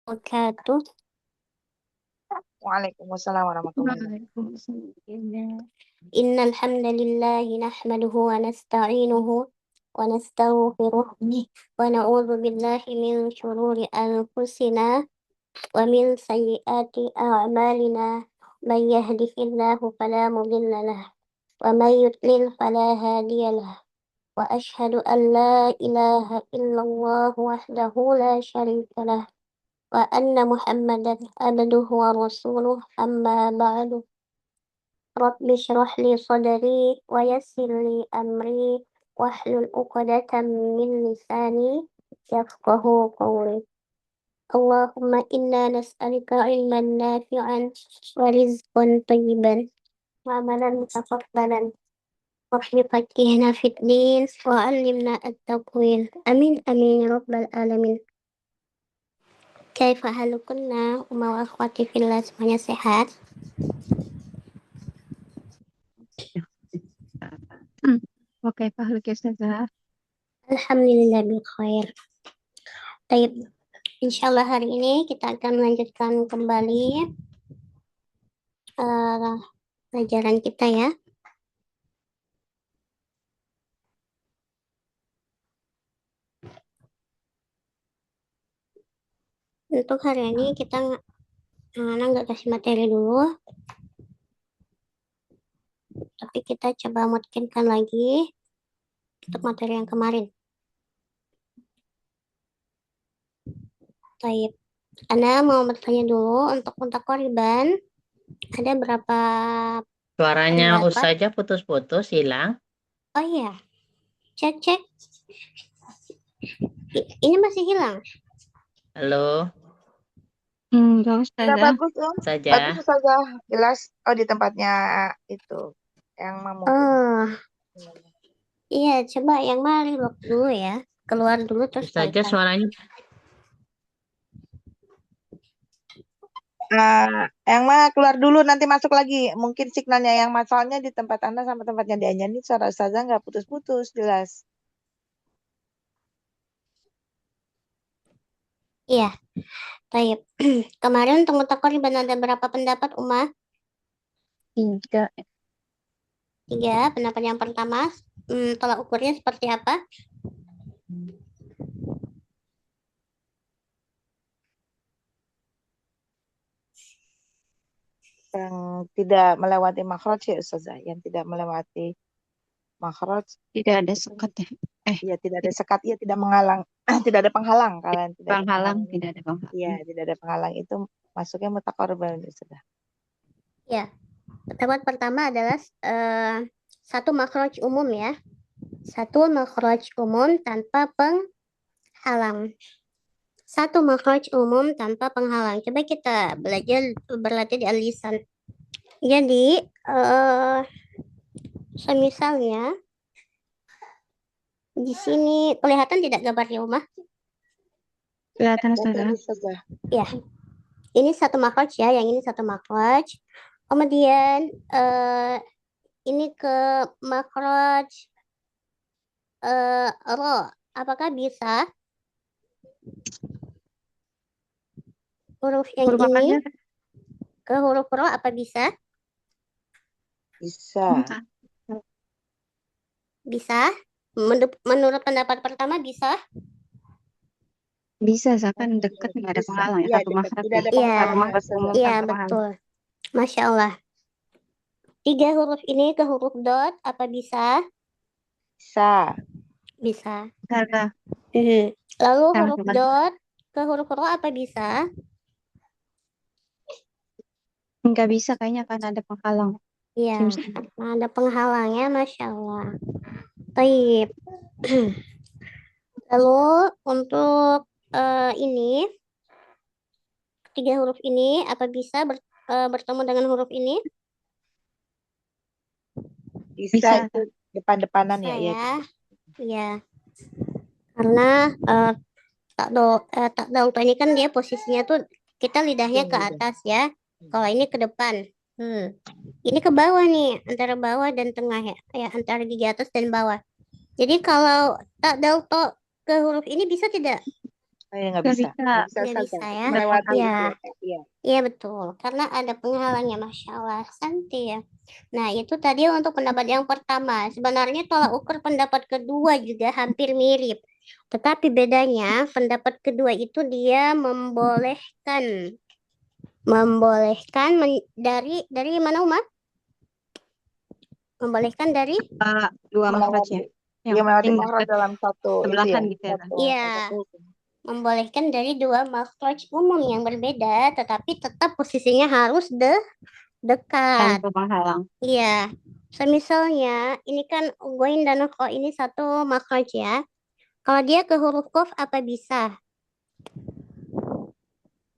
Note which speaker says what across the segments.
Speaker 1: Wabarakatuh.
Speaker 2: Waalaikumsalam warahmatullahi wabarakatuh.
Speaker 1: Waalaikumsalam. Innal hamdalillah nahmaduhu wa nasta'inuhu wa nastaghfiruh wa na'udzu billahi min shururi anfusina wa min sayyiati a'malina. Man yahdihillahu fala mudilla lahu wa man yudlil fala hadiya lahu. Wa ashhadu an la ilaha illallah wahdahu la syarika lahu wa anna Muhammadan abduhu wa rasuluh amma ba'du. Rabbi shrah li sadri wa yassir li amri wahlul 'uqdatam min lisani yafqahu qawli. Allahumma inna nas'aluka ilman nafi'an wa rizqan thayyiban wa amalan mutaqabbalan. Rabbi faqihna fid din wa 'allimna at-tawil. Amin amin ya rabbal alamin. Kaifa halukunna umma wa akhwati fillah, semuanya sehat?
Speaker 3: Oke, Pak Luki Ustazah.
Speaker 1: Alhamdulillah bil khair. Baik, insyaallah hari ini kita akan melanjutkan kembali pelajaran kita ya. Untuk hari ini kita nggak kasih materi dulu, tapi kita coba mungkinkan lagi untuk materi yang kemarin. Baik, Anda mau bertanya dulu untuk Riban, ada berapa
Speaker 4: Suaranya
Speaker 1: pendapat?
Speaker 4: Ustazah putus-putus, hilang.
Speaker 1: Oh iya, cek. Ini masih hilang.
Speaker 4: Halo,
Speaker 3: Enggak,
Speaker 2: Udah
Speaker 3: Ustazah.
Speaker 2: bagus, Om.
Speaker 4: Ustazah.
Speaker 2: Bagus saja. Jelas. Oh, di tempatnya itu. Yang mungkin.
Speaker 1: Oh, iya, coba yang mari lock dulu ya. Keluar dulu terus
Speaker 4: Ustazah
Speaker 1: balik.
Speaker 4: suaranya
Speaker 2: Yang mah keluar dulu nanti masuk lagi. Mungkin signalnya yang masalahnya di tempat Anda sama tempatnya di Anya ini suara saja nggak putus-putus, jelas.
Speaker 1: Iya, baik. Kemarin untuk Riban ada berapa pendapat, Uma?
Speaker 3: 3.
Speaker 1: 3. Pendapat yang pertama, tolak ukurnya seperti apa?
Speaker 2: Yang tidak melewati makhraj ya, Ustazah. Yang tidak melewati makhraj.
Speaker 3: Tidak ada sekat ya.
Speaker 2: Iya, tidak ada sekat. Iya, tidak menghalang. Tidak ada penghalang. Kalian tidak ada
Speaker 3: Penghalang,
Speaker 2: penghalang.
Speaker 3: tidak ada penghalang.
Speaker 2: Iya, tidak ada penghalang. Itu masuknya mutaqarriban, Ustazah.
Speaker 1: Ya, pendapat pertama adalah satu makhraj umum ya. Satu makhraj umum tanpa penghalang. Satu makhraj umum tanpa penghalang. Coba kita belajar berlatih di al-lisan. Jadi, semisalnya di sini kelihatan tidak gambarnya, Uma?
Speaker 3: Kelihatan, Ustazah.
Speaker 2: Ustazah.
Speaker 1: Ya, ini satu makhraj ya, yang ini satu makhraj. Kemudian ini ke makhraj ro. Apakah bisa huruf yang
Speaker 3: Huruf
Speaker 1: ini
Speaker 3: apanya?
Speaker 1: ke huruf ro, apa bisa?
Speaker 2: Bisa.
Speaker 1: Bisa. Menurut pendapat pertama bisa?
Speaker 3: Bisa, kan dekat nggak ada
Speaker 2: Bisa.
Speaker 3: penghalang ya.
Speaker 2: Iya,
Speaker 3: Satu
Speaker 2: dekat.
Speaker 3: makhraj
Speaker 2: Tidak
Speaker 3: ya.
Speaker 2: ada
Speaker 1: Iya,
Speaker 2: penghalang.
Speaker 3: Makhraj umum
Speaker 1: iya
Speaker 3: tanpa penghalang.
Speaker 1: betul. Masya Allah. 3 huruf ini ke huruf dot, apa bisa?
Speaker 2: Bisa.
Speaker 1: Bisa.
Speaker 3: Ustazah.
Speaker 1: Lalu
Speaker 3: Sama
Speaker 1: huruf
Speaker 3: sama.
Speaker 1: dot ke huruf ro, apa bisa?
Speaker 3: Nggak bisa kayaknya kan ada penghalang.
Speaker 1: Iya,
Speaker 3: Simsi.
Speaker 1: karena ada penghalangnya, Masya Allah. Baik. Lalu untuk ini, 3 huruf ini, apa bisa bertemu dengan huruf ini?
Speaker 2: Bisa,
Speaker 3: Bisa.
Speaker 2: itu depan-depanan
Speaker 1: Bisa
Speaker 2: ya. Iya.
Speaker 1: ya. Iya. Karena tak dalto ini kan dia posisinya tuh kita lidahnya ke atas ya. Kalau ini ke depan. Ini ke bawah nih, antara bawah dan tengah ya. Ya, antara gigi atas dan bawah. Jadi kalau tak dalto ke huruf ini bisa tidak?
Speaker 2: Oh, ya nggak
Speaker 3: Nggak
Speaker 2: bisa.
Speaker 3: bisa.
Speaker 2: Nggak bisa
Speaker 1: Nggak
Speaker 2: Ustazah.
Speaker 1: bisa ya.
Speaker 2: Melewati
Speaker 1: Iya.
Speaker 2: itu. Iya.
Speaker 1: Iya betul, karena ada penghalangnya, Masya Allah, Santi ya. Nah itu tadi untuk pendapat yang pertama. Sebenarnya tolak ukur pendapat kedua juga hampir mirip. Tetapi bedanya pendapat kedua itu dia membolehkan. Membolehkan dari mana Umar? Membolehkan dari?
Speaker 3: Dua makhraj ya. Yang
Speaker 2: Iya, melewati
Speaker 3: penting
Speaker 2: makhraj
Speaker 3: deket
Speaker 2: dalam satu itu ya.
Speaker 3: sebelahan gitu ya.
Speaker 2: Satu
Speaker 1: Iya.
Speaker 2: hukum.
Speaker 1: Membolehkan dari dua makhraj umum yang berbeda, tetapi tetap posisinya harus dekat.
Speaker 3: Tanpa penghalang.
Speaker 1: Iya, semisalnya ini kan goin dan kho ini satu makhraj ya. Kalau dia ke huruf kof apa bisa?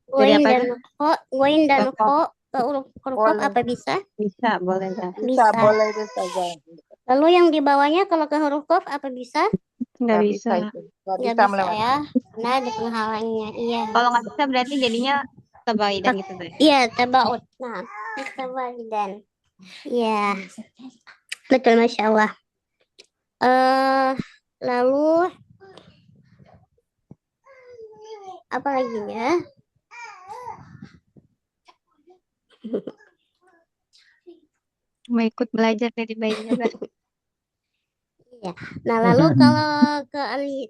Speaker 3: Dari
Speaker 1: Goin
Speaker 3: apa
Speaker 1: dan kho, goin dan
Speaker 3: Ke kof.
Speaker 1: kho ke huruf kof
Speaker 2: Boleh.
Speaker 1: apa bisa?
Speaker 3: Bisa, boleh kan?
Speaker 2: Bisa,
Speaker 1: Bisa.
Speaker 2: boleh itu Ustazah.
Speaker 1: Lalu yang di bawahnya kalau ke huruf kof apa bisa?
Speaker 3: Nggak
Speaker 2: Nggak
Speaker 3: bisa.
Speaker 2: itu. Nggak
Speaker 1: Nggak
Speaker 2: bisa
Speaker 1: bisa
Speaker 2: melewati.
Speaker 1: ya, karena ada penghalangnya. Iya.
Speaker 3: Kalau nggak bisa berarti jadinya tabaidan gitu deh.
Speaker 1: Iya, tabaut. Nah, tabaidan. Iya, betul, Masya Allah. Lalu apa lagi ya?
Speaker 3: Mau ikut belajar dari bayinya kan?
Speaker 1: Iya. Nah, lalu kalau ke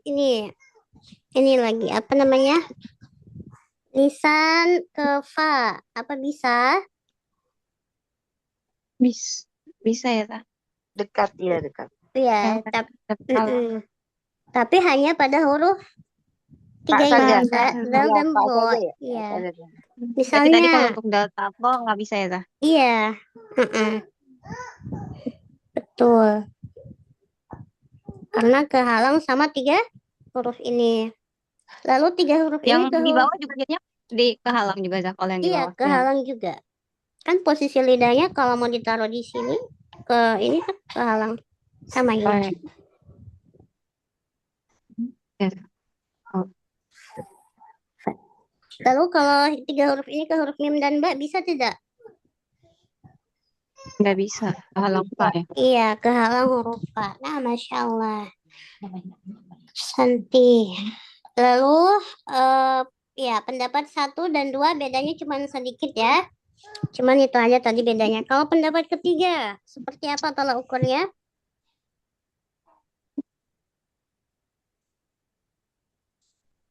Speaker 1: ini lagi apa namanya? Lisan ke fa, apa bisa?
Speaker 3: Bisa ya kak?
Speaker 2: Dekat, iya dekat.
Speaker 1: Iya,
Speaker 3: Yang kalau
Speaker 1: tapi hanya pada huruf tiga
Speaker 2: Pak saja.
Speaker 1: ini, dal
Speaker 2: Iya,
Speaker 1: dan
Speaker 2: Pak
Speaker 1: bo.
Speaker 2: saja ya.
Speaker 1: Iya.
Speaker 2: Pak saja.
Speaker 3: berarti
Speaker 1: Misalnya,
Speaker 3: tadi kalau untuk dal tabo nggak bisa ya kak?
Speaker 1: iya, betul. Karena kehalang sama tiga huruf ini. Lalu tiga huruf
Speaker 3: Yang
Speaker 1: ini
Speaker 3: di bawah juga jadinya di kehalang juga kak kalau yang di
Speaker 1: iya,
Speaker 3: bawah.
Speaker 1: kehalang juga. Kan posisi lidahnya kalau mau ditaruh di sini ke ini kan kehalang sama ini.
Speaker 3: Oh, ya.
Speaker 1: Lalu kalau tiga huruf ini ke huruf mim dan ba bisa tidak?
Speaker 3: Nggak bisa kehalang pak ya.
Speaker 1: Iya, kehalang huruf fa. Nah, Masya Allah. Santi. Lalu ya pendapat 1 dan 2 bedanya cuma sedikit ya. Cuman itu aja tadi bedanya. Kalau pendapat ketiga, seperti apa tolak ukurnya?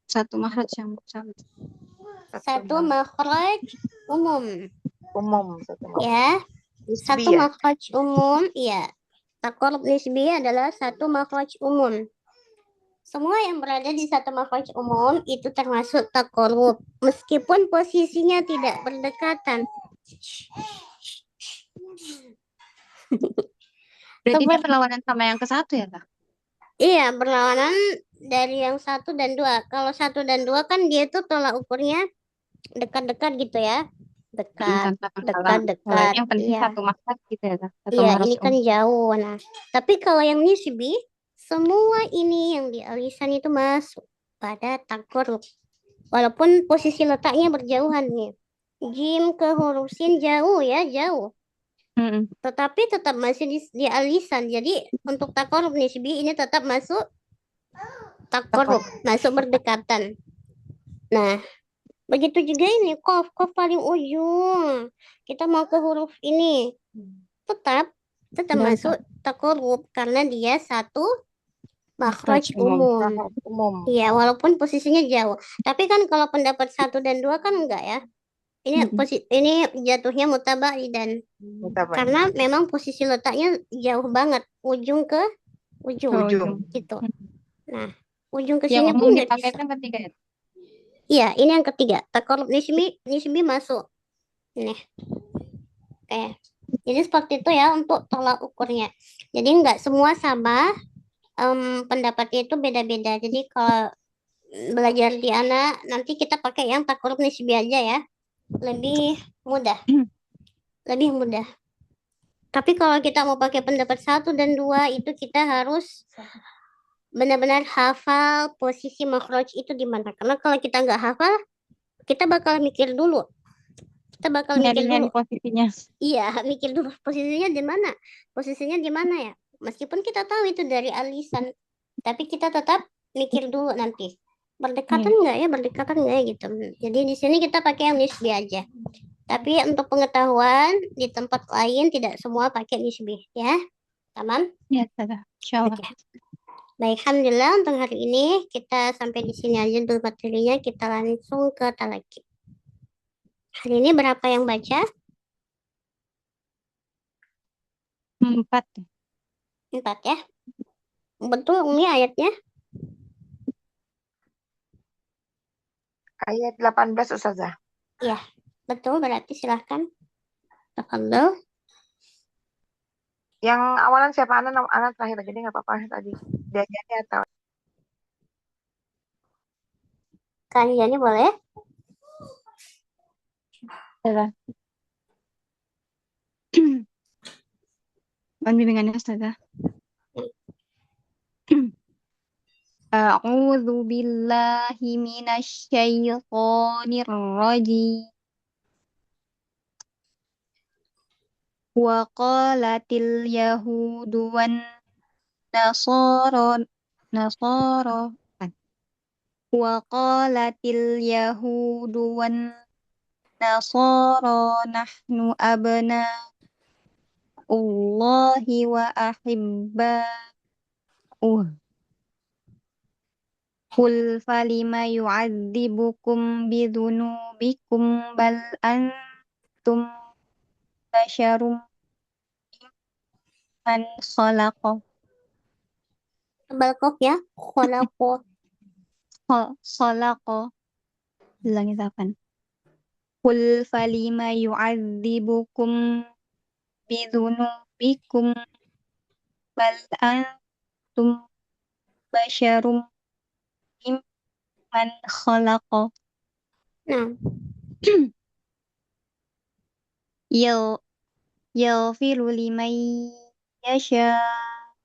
Speaker 3: Satu makhraj yang sama.
Speaker 1: Satu makhraj umum.
Speaker 2: Umum. Satu makhraj.
Speaker 1: Ya.
Speaker 2: Nisbi
Speaker 1: Satu
Speaker 2: ya.
Speaker 1: makhraj umum, iya. Taqarrub nisbi adalah satu makhraj umum. Semua yang berada di satu makhraj umum itu termasuk taqarrub, meskipun posisinya tidak berdekatan.
Speaker 3: Berarti dia
Speaker 1: Seperti-
Speaker 3: berlawanan sama yang ke satu ya kak?
Speaker 1: Iya, berlawanan dari yang 1 dan 2. Kalau 1 dan 2 kan dia tuh tolak ukurnya dekat-dekat gitu ya. Dekat,
Speaker 3: Tanpa penghalang.
Speaker 1: dekat-dekat.
Speaker 3: Yang penting
Speaker 1: Iya.
Speaker 3: satu makhraj gitu ya kak? Satu
Speaker 1: Iya,
Speaker 3: makhraj
Speaker 1: ini kan
Speaker 3: umum.
Speaker 1: jauh. Nah, tapi kalau yang nisbi, semua ini yang di alisan itu masuk pada taqarrub. Walaupun posisi letaknya berjauhan nih. Jim ke huruf sin jauh ya, jauh. Tetapi tetap masih di alisan. Jadi untuk taqarrub nisbi ini tetap masuk taqarrub, masuk berdekatan. Nah, begitu juga ini qaf paling ujung. Kita mau ke huruf ini. Tetap masuk taqarrub karena dia satu makhraj umum.
Speaker 2: Umum.
Speaker 1: Iya, walaupun posisinya jauh. Tapi kan kalau pendapat 1 dan 2 kan enggak ya. Ini ini jatuhnya mutabaidan. Karena memang posisi letaknya jauh banget, ujung ke ujung. Gitu. Nah, ujung ke
Speaker 3: Yang
Speaker 1: sini
Speaker 3: umum
Speaker 1: pun nggak
Speaker 3: dipakai
Speaker 1: bisa.
Speaker 3: kan ketiga ya?
Speaker 1: Iya, ini yang ketiga. Taqarrub nisbi masuk. Nih. Oke. Jadi seperti itu ya untuk tolak ukurnya. Jadi enggak semua sama. Pendapatnya itu beda-beda. Jadi kalau belajar di anak nanti kita pakai yang taqarrub nisbi aja ya. Lebih mudah. Lebih mudah. Tapi kalau kita mau pakai pendapat 1 dan 2 itu kita harus benar-benar hafal posisi makhraj itu di mana. Karena kalau kita nggak hafal, kita bakal mikir dulu. Kita bakal mikir dulu.
Speaker 3: Posisinya.
Speaker 1: Iya, mikir dulu posisinya di mana. Posisinya di mana ya? Meskipun kita tahu itu dari alisan, tapi kita tetap mikir dulu nanti. Berdekatan nggak ya? Berdekatan nggak ya gitu. Jadi di sini kita pakai yang nisbi aja. Tapi untuk pengetahuan di tempat lain tidak semua pakai nisbi ya. Tamam?
Speaker 3: Ya, Ustazah. Insyaallah.
Speaker 1: Oke. Baik, alhamdulillah untuk hari ini kita sampai di sini aja dulu materinya. Kita langsung ke talaki. Hari ini berapa yang baca?
Speaker 3: 4.
Speaker 1: 4 ya. Betul Umi ayatnya?
Speaker 2: Ayat 18 Ustazah.
Speaker 1: Iya, betul berarti silahkan. Tafadhol.
Speaker 2: Yang awalan siapa? Ana terakhir aja deh, nggak apa-apa tadi. Diajarnya atau
Speaker 1: Kajiannya boleh?
Speaker 3: Ustazah. Mohon bimbingannya Ustazah. A'udzu billahi minasyaitonir rajim. Wa qalatil yahudu wan nasara nasara wa qalatil yahudu wan nasara nahnu abna'ullahi wa ahibba'uh. Qul falima yu'adzibukum bidzunubikum bal antum basyarum man khalaqa
Speaker 1: Tebal kof ya. Kholaqo.
Speaker 3: khalaqa ulangi tapan. Qul falima yu'adzibukum bidzunubikum bal antum basyarum mimman khalaqa
Speaker 1: Nah,
Speaker 3: yal yaghfiru liman yasha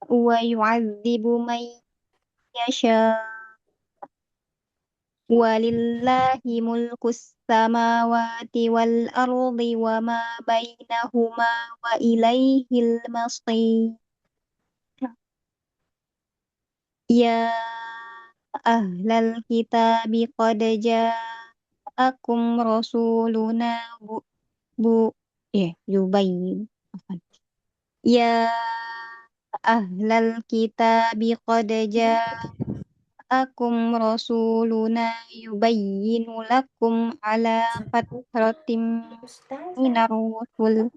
Speaker 3: wa yu'adzibu man yasha walillahi mulkus samawati wal ardi wa ma bainahuma wa ilaihil masir. Ya ahlal kitabi qad ja'akum rasuluna bu yubayyin. Afwan. Ya ahlal kitabi qad ja'akum rasuluna yubayyinu lakum ala fatratim minar rusul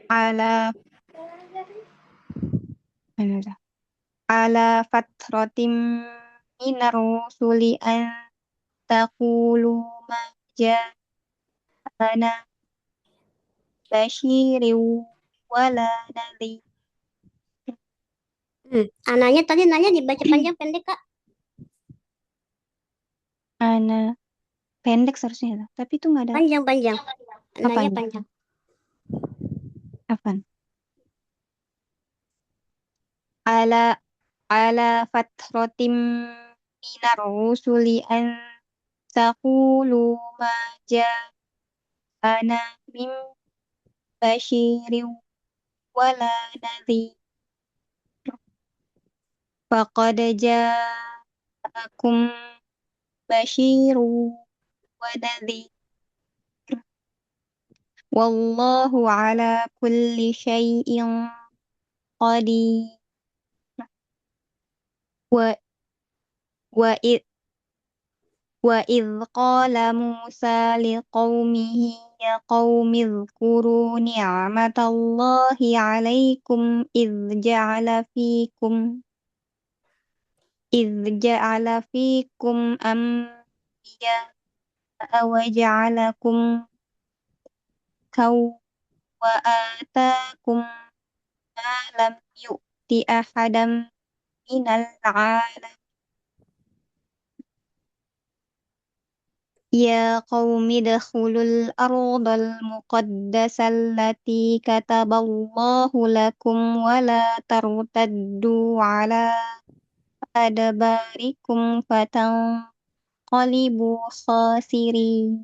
Speaker 3: ala ala fatratim minar rusuli an taqulu ma ja'ana basyirin wala nadhir.
Speaker 1: ananya tadi nanya dibaca panjang pendek Kak.
Speaker 3: Ana pendek seharusnya ya, tapi itu nggak ada
Speaker 1: Panjang. Nanya
Speaker 3: apanya?
Speaker 1: panjang.
Speaker 3: Apaan? Ala fatratim minar rusuli an taqulu ma ja'ana min basyirin wala nadhir. Faqad ja'akum basyirun wa nadhir. Wallahu ala kulli syai'in qadir. Wa wa id wa idh qala Musa liqaumihi ya qaumi dhkuru ni'matallahi 'alaikum idh ja'ala fikum anbiya wa ja'alakum wa atakum ma lam yu'ti ahadam minal 'alamin. Ya qaumi dakhulul ardal muqaddasal lati kataballahu lakum wa la tartaddu ala adbarikum fatanqalibu khasirin.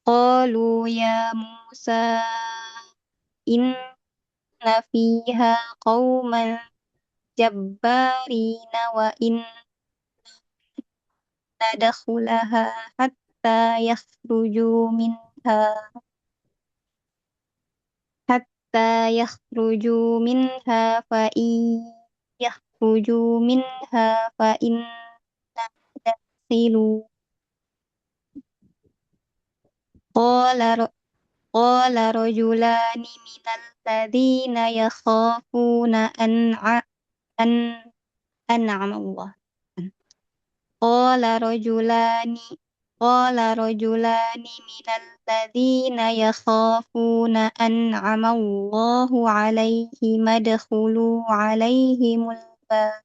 Speaker 3: Qalu ya Musa فيها قوما جبارين وإن ندخلها حتى يخرجوا منها فإن يخرجوا منها فإنا داخلون قال قال رجلان من الذين يخافون أن أنعم الله قال رجلان من الذين يخافون أنعم الله عليهم ادخلوا عليهم الباب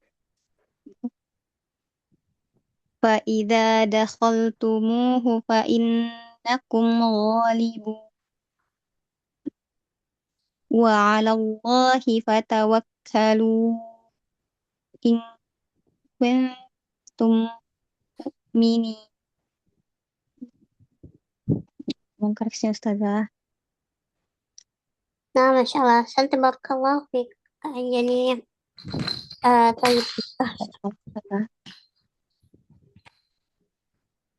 Speaker 3: فإذا دخلتموه فإنكم غالبون وعلى الله فتوكلوا إن كنتم مؤمنين. Mohon koreksi Ustazah.
Speaker 1: Nah, Masya Allah. Tabarakallah fik. Jadi, طيب.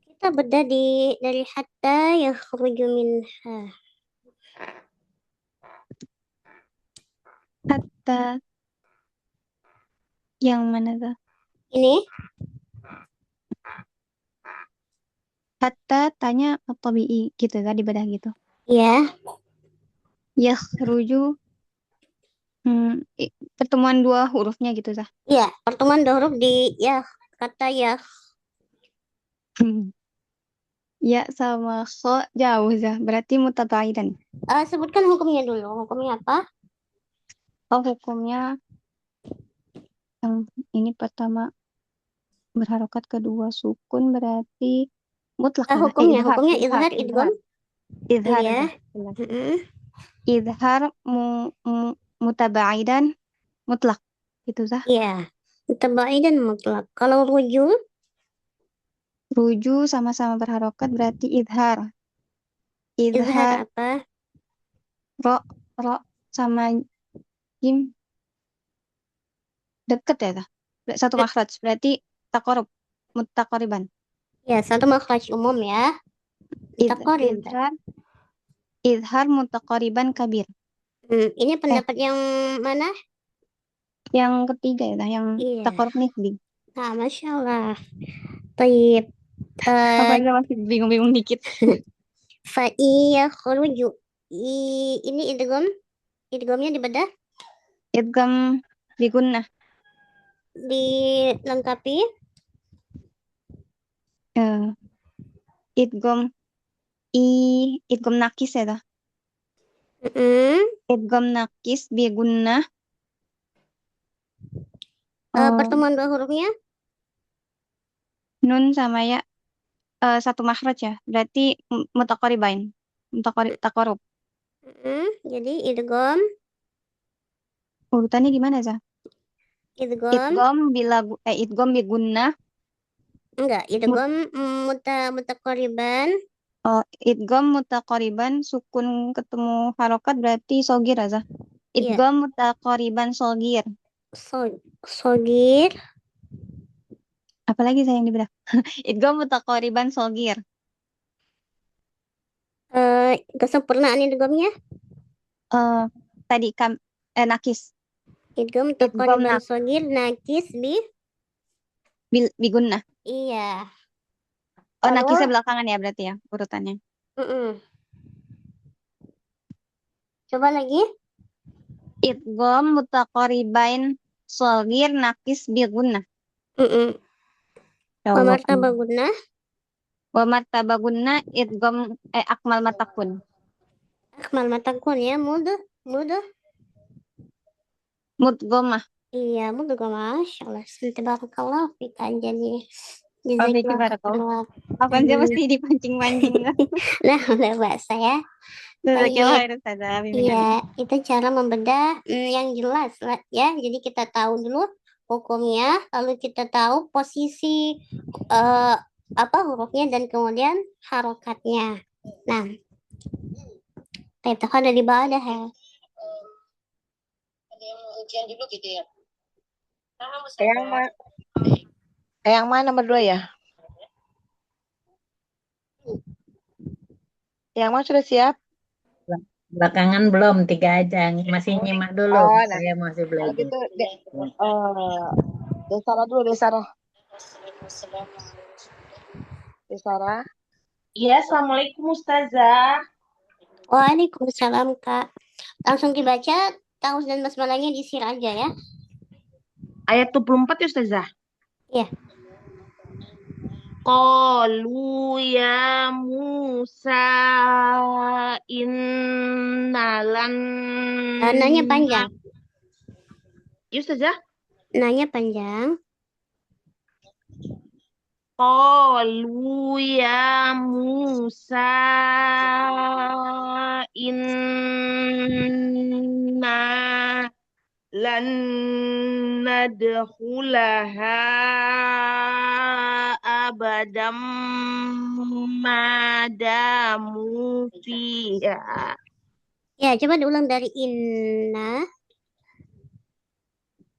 Speaker 1: Kita beda dari hatta yakhruju minha.
Speaker 3: Hatta yang mana tuh?
Speaker 1: Ini
Speaker 3: Hatta tanya tabi'i gitu kan, dibedah gitu.
Speaker 1: ya.
Speaker 3: Yakhruju pertemuan dua hurufnya gitu Zah.
Speaker 1: Iya, pertemuan dua huruf di ya, kata ya.
Speaker 3: Ya sama kho jauh Zah, berarti mutabaidan.
Speaker 1: Sebutkan hukumnya dulu. Hukumnya apa?
Speaker 3: Oh, hukumnya yang ini pertama berharokat, kedua sukun, berarti mutlak.
Speaker 1: Hukumnya izhar idgham.
Speaker 3: Izhar.
Speaker 1: Iya.
Speaker 3: Izhar mutabaidan mutlak gitu Zah.
Speaker 1: Iya, mutabaidan mutlak. Kalau
Speaker 3: ruju sama-sama berharokat berarti izhar.
Speaker 1: Izhar apa?
Speaker 3: Ro sama jim deket ya Zah. Satu makhraj berarti taqarrub, mutaqariban.
Speaker 1: Ya, satu makhraj umum ya.
Speaker 3: Izhar mutaqariban kabir.
Speaker 1: Ini pendapat yang mana?
Speaker 3: Yang ketiga ya, yang taqarrub nisbi.
Speaker 1: Nah, Masya Allah. Taib.
Speaker 3: Apanya masih bingung-bingung dikit.
Speaker 1: Fa'iya khuruju. Ini idghamnya dibedah?
Speaker 3: Idgham bi gunnah.
Speaker 1: Dilengkapi?
Speaker 3: Idgham nakis ya dah. Idgham nakis bi gunnah.
Speaker 1: Pertemuan dua hurufnya?
Speaker 3: Nun sama ya satu makhraj ya. Berarti mutaqaribain. Taqarrub.
Speaker 1: Jadi idgham.
Speaker 3: Urutannya gimana Zah?
Speaker 1: Idgham
Speaker 3: bi gunnah.
Speaker 1: Enggak, idgham mutaqariban.
Speaker 3: Idgham mutaqariban sukun ketemu harokat berarti sogir Zah. Idgham mutaqariban sogir.
Speaker 1: Sogir.
Speaker 3: Apalagi saya yang dibedah. Idgham mutaqariban sogir.
Speaker 1: Kesempurnaan idghamnya?
Speaker 3: Tadi nakis.
Speaker 1: Idgham mutaqariban sogir nakis bi
Speaker 3: gunnah.
Speaker 1: Iya.
Speaker 3: Nakisnya belakangan ya berarti ya urutannya.
Speaker 1: Coba lagi.
Speaker 3: Idgham mutaqaribain sogir nakis bi gunnah.
Speaker 1: Wa martaba gunnah.
Speaker 3: Wa martaba gunnah idgham akmal matakun.
Speaker 1: Akmal matakun ya,
Speaker 3: Mudghamah.
Speaker 1: Iya, mudghamah. Masyaallah. Tabarakallah fik jadi.
Speaker 3: Jazakallah. Apa aja mesti dipancing-pancing.
Speaker 1: Nah, udah bahasa ya. Iya, itu cara membedah yang jelas ya. Jadi kita tahu dulu hukumnya, lalu kita tahu posisi hurufnya dan kemudian harokatnya. Nah, kita ada di bawah ya.
Speaker 2: Yang mana nomor 2 ya? Yang mana sudah siap?
Speaker 4: Belakangan belum, 3 aja. Masih nyimak dulu.
Speaker 2: Oh, nah,
Speaker 4: Saya masih
Speaker 2: kalau
Speaker 4: belajar.
Speaker 2: gitu Desara dulu, Desara. Desara.
Speaker 5: Iya, Assalamualaikum Ustazah.
Speaker 1: Waalaikumsalam, Kak. Langsung dibaca, taus dan basmalahnya disir aja ya.
Speaker 5: Ayat 24 ya Ustazah.
Speaker 1: Iya.
Speaker 5: Qalu ya Musa innalan
Speaker 1: Nanya panjang.
Speaker 5: Ya Ustazah.
Speaker 1: Nanya panjang.
Speaker 5: Qalu ya Musa inna lan nadkhulaha abadam madamu fiha.
Speaker 1: Ya, coba diulang dari inna.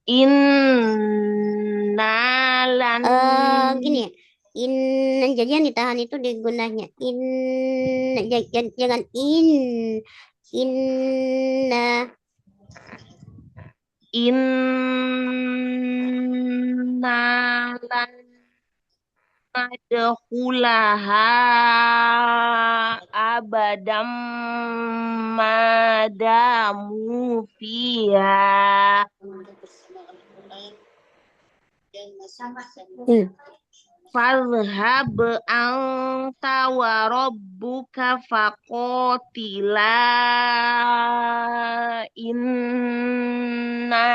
Speaker 5: Inna lan
Speaker 1: Gini ya. Jadi yang ditahan itu di gunanya. Jangan inna.
Speaker 5: inna lan nadkhulaha abadam madamu fiha. Fadhhab anta wa rabbuka faqatila inna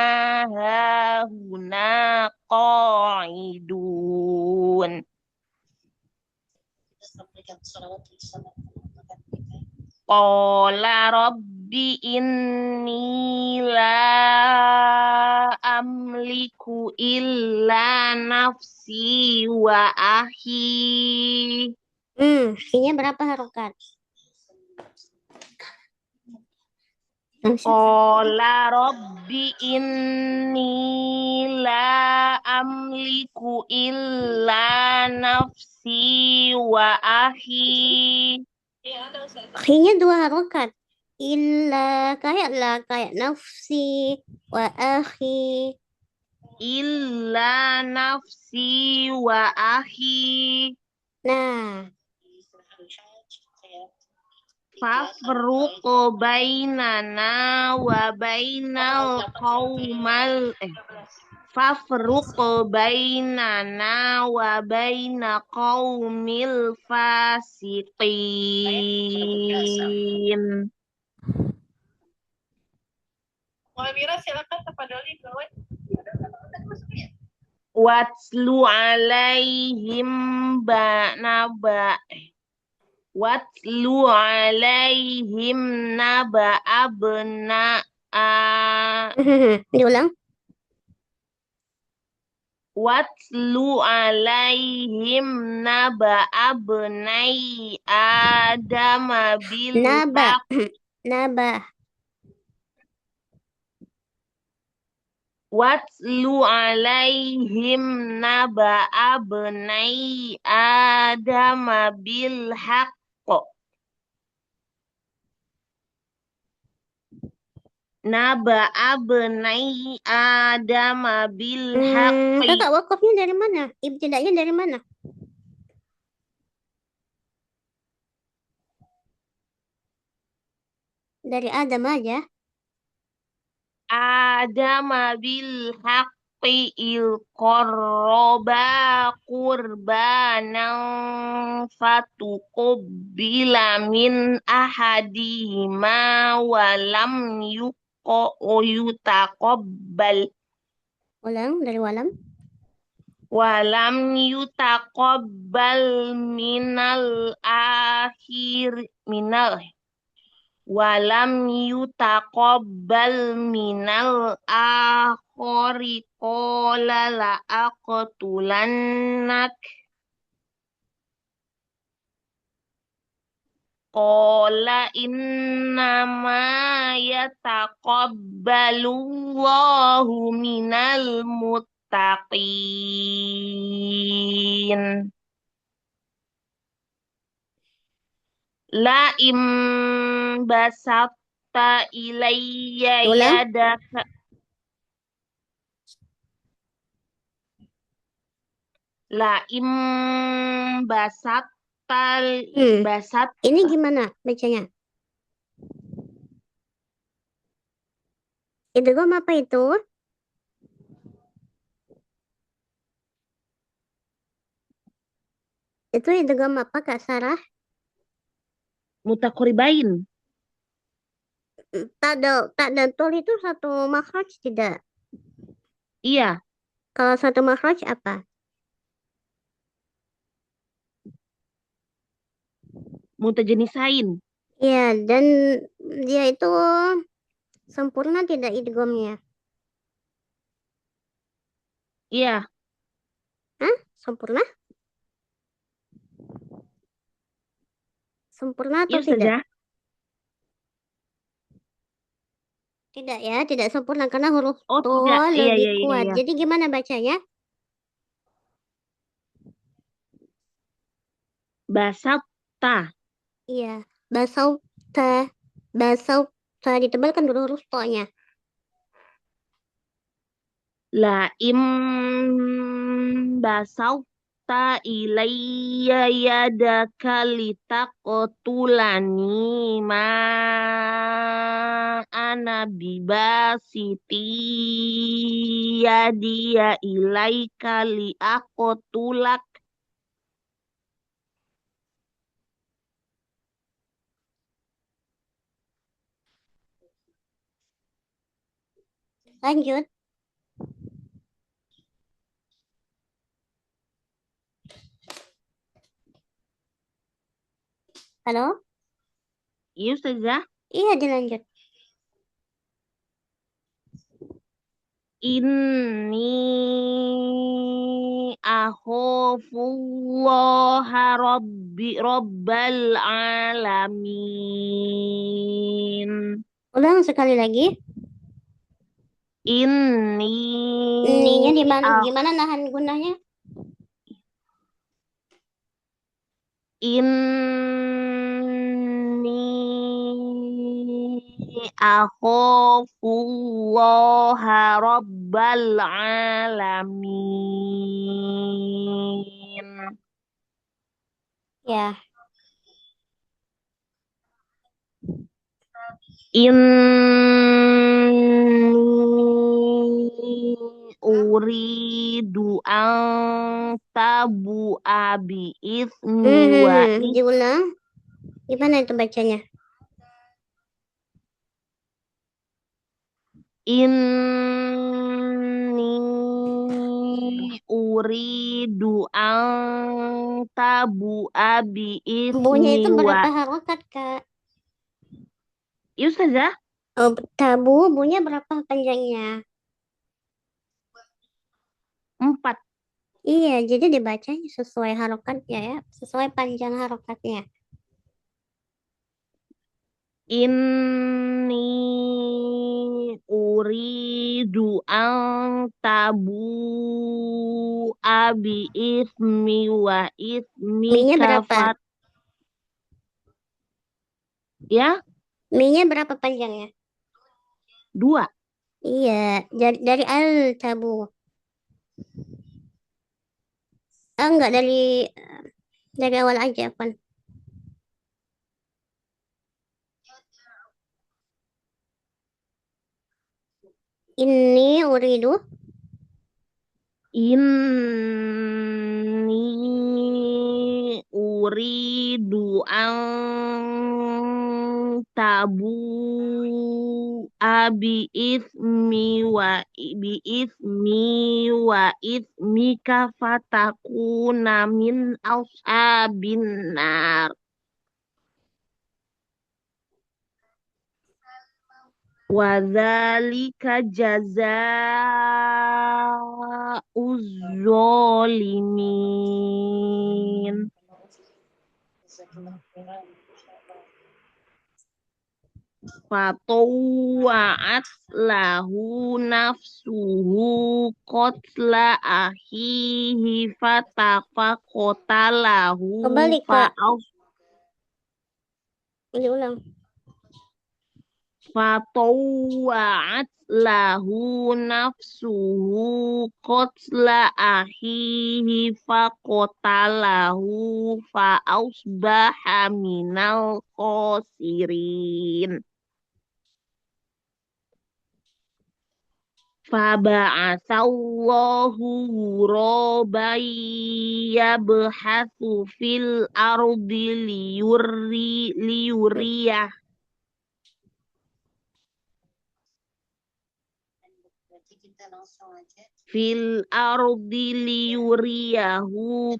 Speaker 5: hahuna qa'idun. Qala rabbi inni la amliku illa nafsi wa akhi.
Speaker 1: Nya berapa harokat?
Speaker 5: Qala rabbi inni la amliku illa nafsi wa akhi.
Speaker 1: Nya 2 harokat. Illa kayak nafsi wa akhi.
Speaker 5: Illa nafsi wa akhi.
Speaker 1: Nah,
Speaker 5: Fafruq bainana wa bainal qaumal Fafruq bainana wa baina qaumil fasiqin. Watlu alaihim Watlu alaihim naba abna
Speaker 1: diulang.
Speaker 5: Watlu alaihim naba abnai Adama bil
Speaker 1: Naba.
Speaker 5: haq.
Speaker 1: Naba.
Speaker 5: Watlu alaihim naba abnai Adama bil haq. Naba abnai Adama bil haqqi.
Speaker 1: Kakak wakafnya dari mana? Ibtidaknya dari mana? Dari Adam aja.
Speaker 5: Adama bil haqqi il qarraba qurbanan fatuqabbila min ahadihima wa lam yutaqabbal
Speaker 1: Ulang dari walam.
Speaker 5: walam yutaqabbal minal akhir walam yutaqabbal minal akhari qala la aqtulannak qala innama yataqabbalullahu minal muttaqin. La im basatta ilayya
Speaker 1: Ulang.
Speaker 5: yadaka. La im basatta basat
Speaker 1: Ini gimana bacanya? Idgham apa itu? Itu idgham apa Kak Sarah?
Speaker 5: mutaqaribain.
Speaker 1: Tak dan tol itu satu makhraj tidak?
Speaker 5: Iya,
Speaker 1: Kalau satu makhraj apa?
Speaker 5: mutajanisain.
Speaker 1: Iya, dan dia itu sempurna tidak idghamnya?
Speaker 5: Iya,
Speaker 1: Hah? Sempurna? Sempurna atau
Speaker 5: iya Ustazah.
Speaker 1: tidak? Tidak ya, tidak sempurna karena huruf
Speaker 5: Oh,
Speaker 1: to
Speaker 5: tidak. Iya,
Speaker 1: lebih
Speaker 5: iya, iya,
Speaker 1: kuat.
Speaker 5: iya.
Speaker 1: Jadi gimana bacanya?
Speaker 5: Basatta.
Speaker 1: Iya, basauta, basauta ditebalkan dulu huruf to-nya.
Speaker 5: La im basauta ilayya yadaka litaqtulani ma ana bibasiti yadiya ilaika liaqtulak.
Speaker 1: Lanjut. Halo?
Speaker 5: Iya Ustazah.
Speaker 1: Iya, dilanjut.
Speaker 5: Inni akhafullaha rabbal alamin.
Speaker 1: Ulang sekali lagi.
Speaker 5: Inni
Speaker 1: Ininya di mana?
Speaker 5: ak-
Speaker 1: Gimana nahan gunanya?
Speaker 5: Inni akhafullaha rabbal alamin.
Speaker 1: Ya.
Speaker 5: Inni uridu an tabu abi ismi wa
Speaker 1: Diulang. Gimana itu bacanya?
Speaker 5: inni uridu an tabu abi
Speaker 1: Bunya itu
Speaker 5: ismi wa.
Speaker 1: berapa harokat, Kak?
Speaker 5: Ya Ustazah,
Speaker 1: Oh, tabu, bunya berapa panjangnya?
Speaker 5: 4.
Speaker 1: Iya, jadi dibacanya sesuai harokatnya ya, sesuai panjang harokatnya.
Speaker 5: Inni uridu an tabu abi ismi wa ismi
Speaker 1: Mi-nya berapa?
Speaker 5: kafat. Ya,
Speaker 1: Mi-nya berapa panjangnya?
Speaker 5: 2.
Speaker 1: Iya, dari al-tabu. Enggak dari awal aja, kan? Ini uridu.
Speaker 5: Inni uridu an tabu abi ismi wa bi ismi wa ismika fatakuna min ashabin nar. Wa dzalika jazaa'uz zalimin. Fatawa'at lahu nafsuhu qatla akhihi fatafaqotalahu
Speaker 1: Kembali Kak, diulang.
Speaker 5: Fatawa'at lahu nafsuhu qatla akhihi faqotalahu fa'asbaha minal khosirin. Faba'atsallahu ghuraban yabhathu fil ardi liyuriyah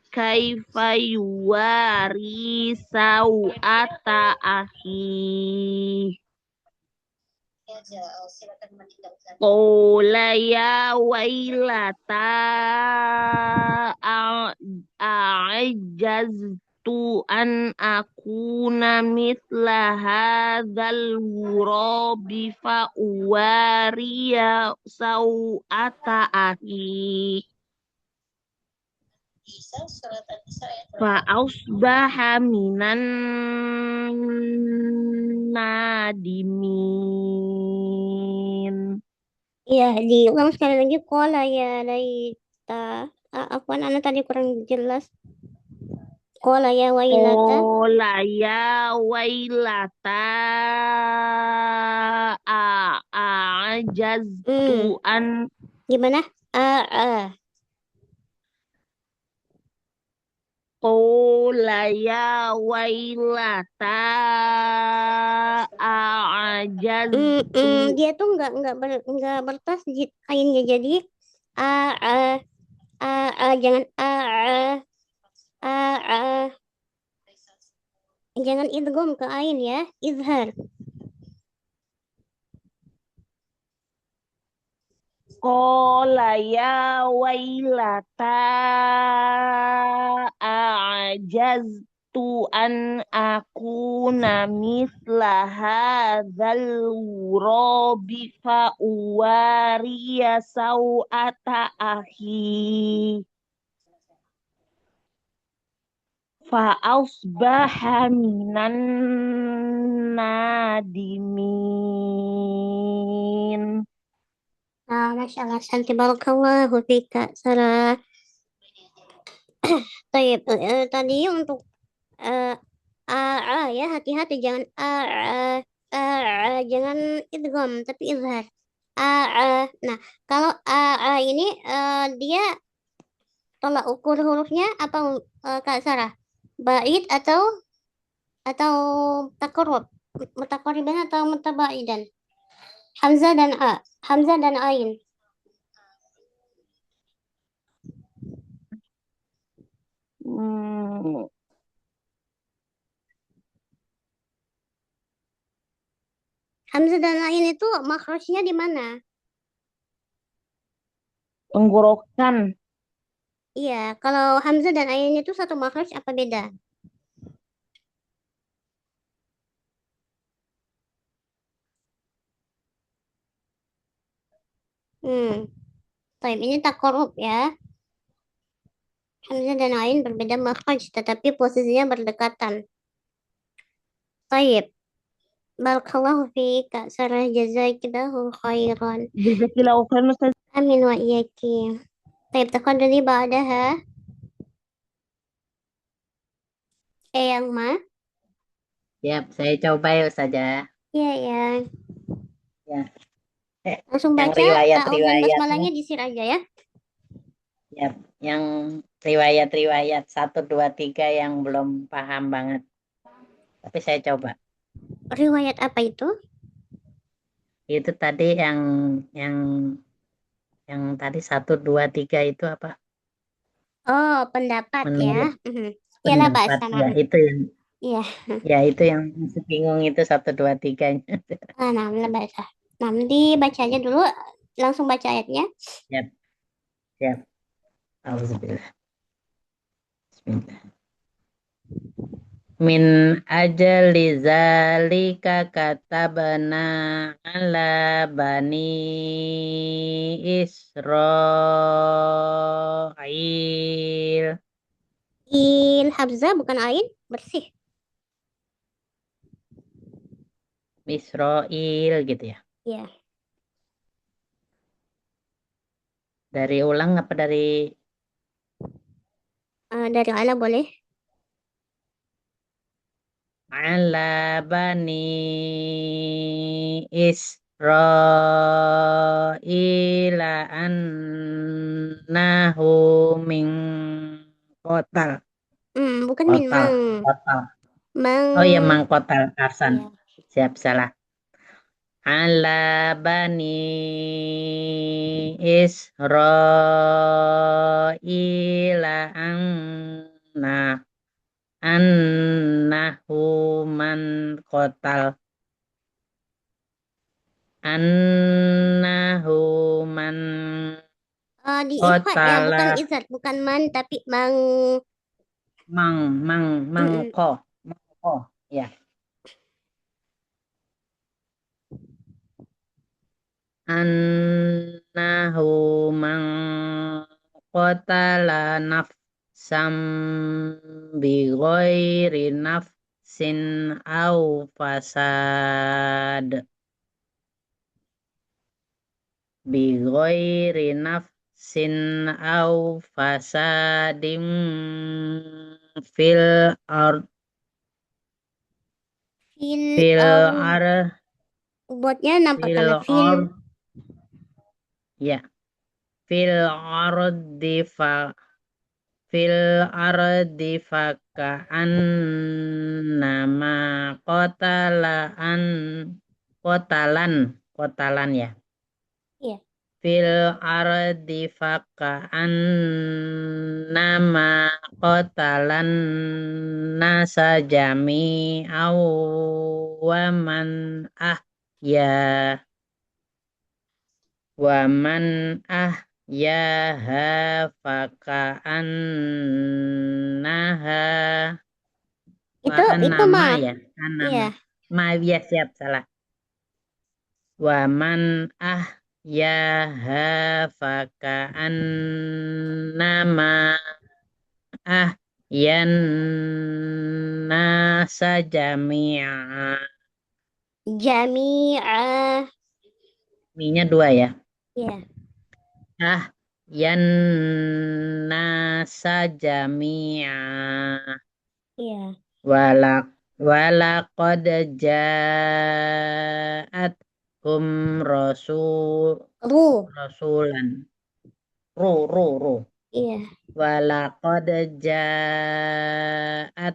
Speaker 5: kaifa yuwari sau'ata akhi. Qala ya wailata a'ajaztu an akuna mithla hadzal ghurabi fa uwariya sau'ata akhi. Fa asbaha minan nadimin.
Speaker 1: Iya, diulang sekali lagi. Qala ya laita. Afwan, Ana tadi kurang jelas. Qala ya wailata.
Speaker 5: Qala ya wailata a'ajaztu an
Speaker 1: Gimana?
Speaker 5: Qala ya wailata a'ajaztu.
Speaker 1: Dia tuh nggak bertasjid ainnya, jadi jangan jangan idgham ke ain ya, izhar.
Speaker 5: Qala ya wailata a'ajaztu an akuna mithla hadzal ghurabi fa uwariya sau'ata akhi. Fa asbaha minan nadimin.
Speaker 1: Nah, Masya Allah, santi barakallahu fika, Sarah. Taib, tadi untuk ya, hati-hati jangan jangan idgham tapi izhar. Nah, kalau ini dia tolak ukur hurufnya apa Kak Sarah? Bait atau taqarrub? Mutaqarriban atau mutabaidan? Hamzah dan Hamzah dan ain. Hamzah dan ain itu makhrajnya di mana?
Speaker 5: Tenggorokan.
Speaker 1: Iya, kalau Hamzah dan ain itu satu makhraj apa beda? Taib, ini taqarrub ya. Hamzah dan ain berbeda makhraj, tetapi posisinya berdekatan. Taib. Barakallahu fi Kak Sarah, jazakillahu khairan.
Speaker 5: Jazakillahu khairan Ustaz.
Speaker 1: Amin wa iyaki. Taib, taqaddari ba'daha. Yang ma?
Speaker 4: Siap, saya coba ya saja.
Speaker 1: Iya, ya.
Speaker 4: Ya.
Speaker 1: Langsung
Speaker 4: Yang
Speaker 1: baca ta'awudz dan
Speaker 4: riwayat-riwayatnya.
Speaker 1: basmalahnya disir aja ya.
Speaker 4: Siap. Yang riwayat-riwayat 1, 2, 3 yang belum paham banget. Tapi saya coba.
Speaker 1: Riwayat apa itu?
Speaker 4: Itu tadi yang tadi 1, 2, 3 itu apa?
Speaker 1: Oh, pendapat ya.
Speaker 4: Menurut
Speaker 1: Ya lah
Speaker 4: pendapat
Speaker 1: bahasa.
Speaker 4: ya itu yang
Speaker 1: Iya.
Speaker 4: ya itu yang masih bingung itu 1, 2, 3-nya.
Speaker 1: Nah, lah bahasa. Nah, dibaca aja dulu. Langsung baca ayatnya.
Speaker 4: Siap. Siap. Alhamdulillah. Bismillah. Min ajali zalika katabna ala bani Israil.
Speaker 1: Hamzah bukan ain, bersih.
Speaker 4: Israil gitu ya.
Speaker 1: Ya,
Speaker 4: Dari ulang apa dari
Speaker 1: dari ala boleh.
Speaker 4: ala bani Israila annahu min kotal.
Speaker 1: Bukan min
Speaker 4: Kotal.
Speaker 1: mang.
Speaker 4: Kotal.
Speaker 1: Mang.
Speaker 4: Oh iya, mangkotal Tarsan.
Speaker 1: Iya.
Speaker 4: Siap, salah. Ala bani Israila annahu man kotal. Annahu man
Speaker 1: Di ifat ya, bukan
Speaker 4: kotala
Speaker 1: izat, bukan man, tapi mang.
Speaker 4: mangko. Mangko. Ya. Annahu man qatala nafsam bi ghairi nafsin au fasad bi ghairi nafsin au fasadim fil ard
Speaker 1: Fil
Speaker 4: fil
Speaker 1: ar
Speaker 4: ar
Speaker 1: buatnya nampak
Speaker 4: fil
Speaker 1: karena fil.
Speaker 4: ard ya fil ardi fa fil ardi faka'an nama kotalan ya
Speaker 1: Iya.
Speaker 4: fil ardi faka'an nama kotalan nasa jami'aw waman ya waman yaha faka'annaha
Speaker 1: Itu
Speaker 4: anama
Speaker 1: mah.
Speaker 4: ya anama
Speaker 1: Iya.
Speaker 4: ma ya siap salah waman yaha faka'annama yan nasa jami'a
Speaker 1: Jami'ah.
Speaker 4: minya dua ya
Speaker 1: Iya.
Speaker 4: yan nasa jami'a
Speaker 1: Iya.
Speaker 4: walak walaqad ja'at
Speaker 1: Ru.
Speaker 4: rasulan ru
Speaker 1: Iya.
Speaker 4: walaqad ja'at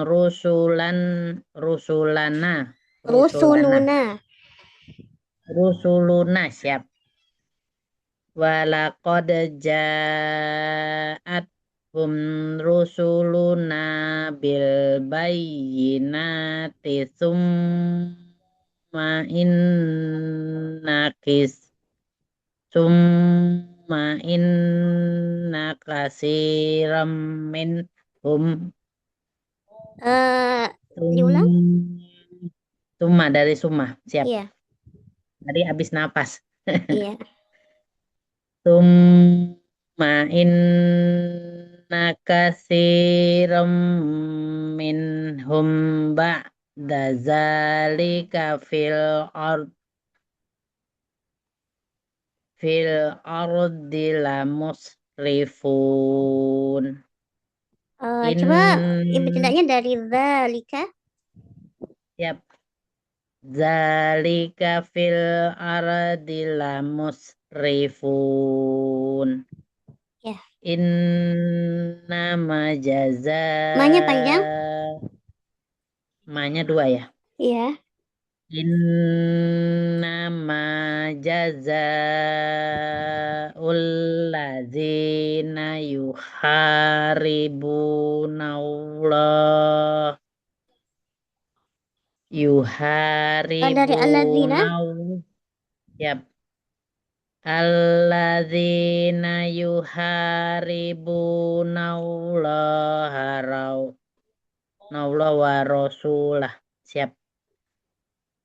Speaker 4: rusulana rusulana
Speaker 1: Rusuluna.
Speaker 4: rusuluna siap walaqad ja'at rusuluna bil bayyinati summa inna kasiram minhum
Speaker 1: Diulang?
Speaker 4: summa dari summa siap
Speaker 1: Iya.
Speaker 4: tadi habis napas
Speaker 1: Iya.
Speaker 4: summa inna kasiram minhum ba'da zalika fil ardi lamusrifun
Speaker 1: Coba
Speaker 4: in
Speaker 1: ibtidanya dari zalika.
Speaker 4: siap zalika fil ardi lamusrifun
Speaker 1: Ya.
Speaker 4: innama
Speaker 1: Ma-nya panjang?
Speaker 4: ma-nya dua ya
Speaker 1: Iya.
Speaker 4: innama jazaa'ul ladzina
Speaker 1: Dari alladzina.
Speaker 4: yap alladzina yuharibunallaha Allah wa rasulah. Siap.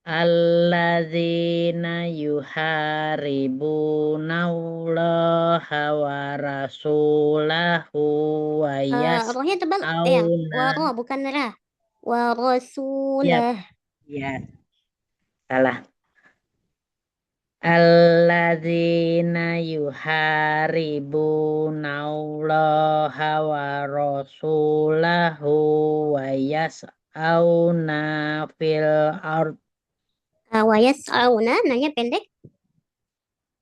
Speaker 4: Alladzina yuharibuna Allah wa rasulahu wa
Speaker 1: Rohnya tebal yang
Speaker 4: yas'auna.
Speaker 1: waro bukan ra. Wa
Speaker 4: Siap.
Speaker 1: rasulah.
Speaker 4: Ya, salah. Alladzina yuharibuna Allah wa rasulahu wa yas'auna fil ard.
Speaker 1: Wa yas'auna nanya pendek.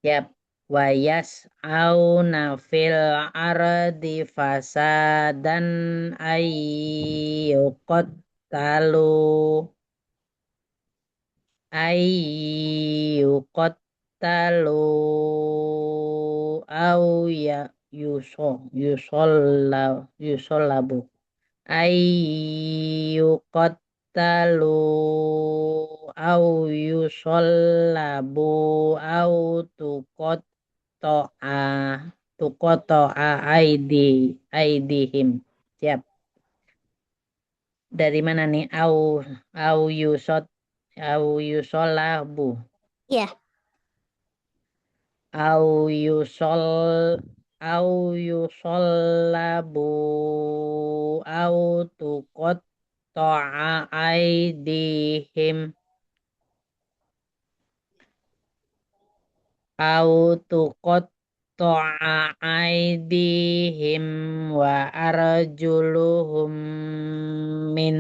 Speaker 4: Yap. Wa yas'auna fil ardi fasadan ayyuqattalu au ya yusollabu ayyuqattalu au yusollabu au tuqatta'a aidihim. Siap. Dari mana nih? Au yusollabu.
Speaker 1: Iya.
Speaker 4: Au yusollabu au tuqatta'a aidihim au tuqatta'a aidihim wa arjuluhum min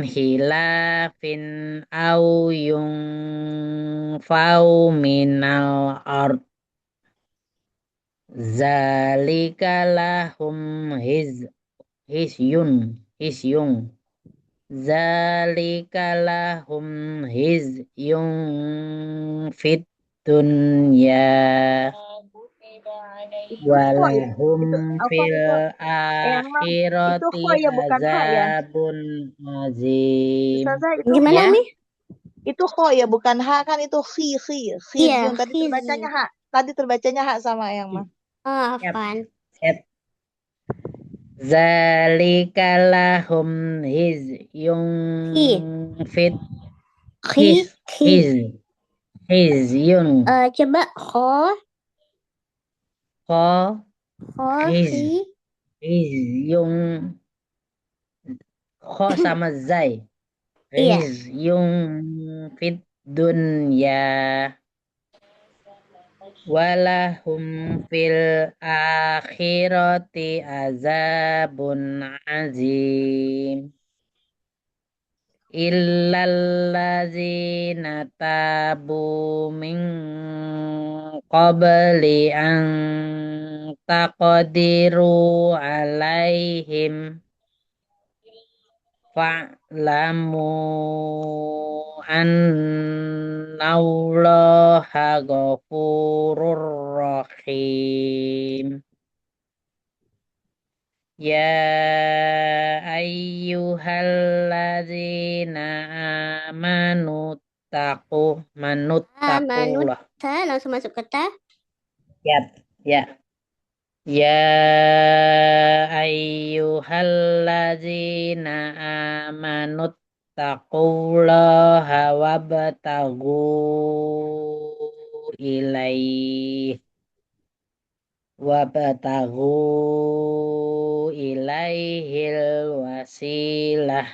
Speaker 4: hilafin au yunfau minal ard. Zalika lahum hisyun. Zalika lahum hizyun fit dunya
Speaker 2: Itu kho ya.
Speaker 4: walahum
Speaker 2: Itu apa
Speaker 4: fil
Speaker 2: itu? Yang mam, itu
Speaker 4: akhirati
Speaker 2: kho ya bukan ha ya.
Speaker 4: azabun azim.
Speaker 2: Ustazah itu
Speaker 1: Gimana
Speaker 4: Ya,
Speaker 1: Mi?
Speaker 2: itu kho ya bukan ha kan itu
Speaker 1: Iya,
Speaker 2: khizyun. Tadi
Speaker 1: khiz.
Speaker 2: terbacanya ha. Tadi terbacanya ha sama yang mah.
Speaker 4: siap,
Speaker 1: Afan.
Speaker 4: siap. Zalika lahum hizyun fit
Speaker 1: Khi.
Speaker 4: hizyun
Speaker 1: Coba kho
Speaker 4: hiz
Speaker 1: khi.
Speaker 4: hizyun kho sama zai.
Speaker 1: Iya.
Speaker 4: Hizyun fit dunya walahum fil akhirati azabun azim. Illallazina tabu min qabli an taqdiru alaihim fa'lamu annallaha ghafurur rahim. Ya ayyuhalladzina amanu manuttaqullah.
Speaker 1: Langsung masuk ke ta.
Speaker 4: Yap, ya. Ya ayyuhalladzina amanuttaqullaha wabtaghu ilaihil wasilah.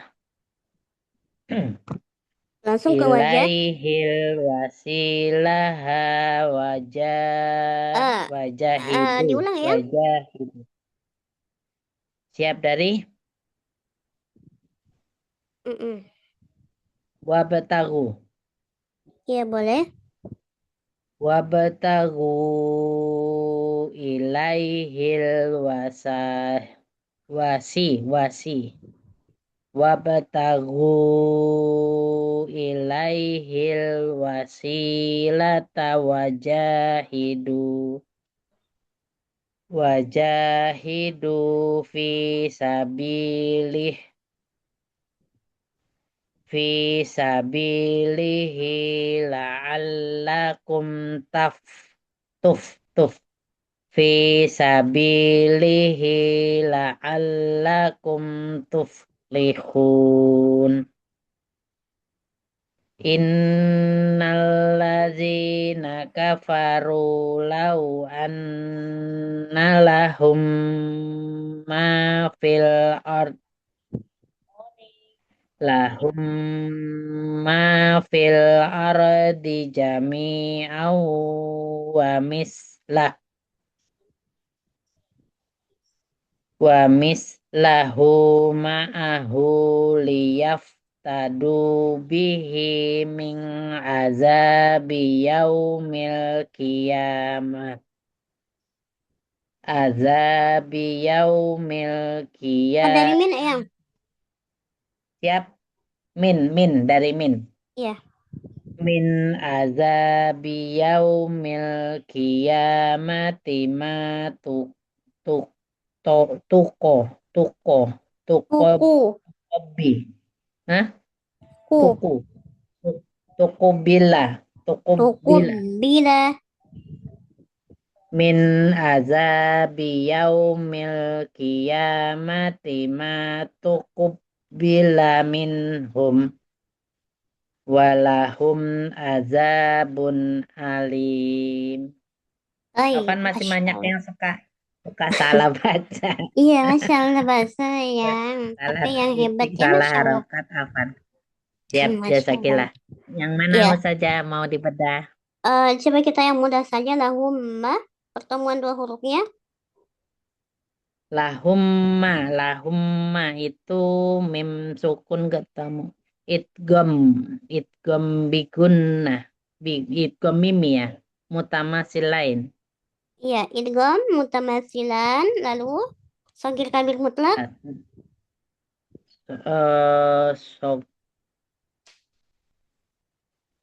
Speaker 1: Langsung ke wajah.
Speaker 4: Ilaihil wasilah wajahidu.
Speaker 1: Diulang ya.
Speaker 4: Wajahidu. Siap dari wabtaghu.
Speaker 1: Iya boleh.
Speaker 4: Wabtaghu ilaihil wasi. Wabtaghu ilaihil wasilata wajahidu fi sabilihi la'allakum tuf fi sabilihi la'allakum tuflihun. Innalladzina kafaru law anna lahum ma fil ard lahum ma fil ardi jami'an wa mislahu ma'ahu liyaftadu bihi min azabi yaumil qiyamah azabi yaumil
Speaker 1: Dari
Speaker 4: qiyamah.
Speaker 1: min Eyang?
Speaker 4: Siap. Min dari min.
Speaker 1: Iya.
Speaker 4: Min azabi yaumil qiyamati ma tuk tuk to- tuko tuko tuko
Speaker 1: Kuku.
Speaker 4: bi. Hah?
Speaker 1: Ku.
Speaker 4: Tuku. Tuku bila. Tuku
Speaker 1: Tuku
Speaker 4: bila.
Speaker 1: bila.
Speaker 4: Min azabi yaumil qiyamati ma tuku bila minhum walahum azabun alim.
Speaker 1: Ay,
Speaker 4: Kan masih
Speaker 1: Masya
Speaker 4: banyak
Speaker 1: Allah.
Speaker 4: yang suka salah baca.
Speaker 1: Iya, Masya Allah bahasa Eyang.
Speaker 4: Salah
Speaker 1: Tapi yang
Speaker 4: titik,
Speaker 1: hebatnya
Speaker 4: salah
Speaker 1: Masya Allah.
Speaker 4: harokat Afan. Siap,
Speaker 1: Masya Allah.
Speaker 4: jasakillah. Yang mana
Speaker 1: Iya.
Speaker 4: saja mau dibedah?
Speaker 1: Coba kita yang mudah saja. Lahumma. Pertemuan dua hurufnya.
Speaker 4: Lahumma itu mim sukun ketemu. Idgom bigunnah. Idgom mimi ya. Mutamasil lain.
Speaker 1: Iya, idgham mutamasilan. Lalu sogir kabir mutlak.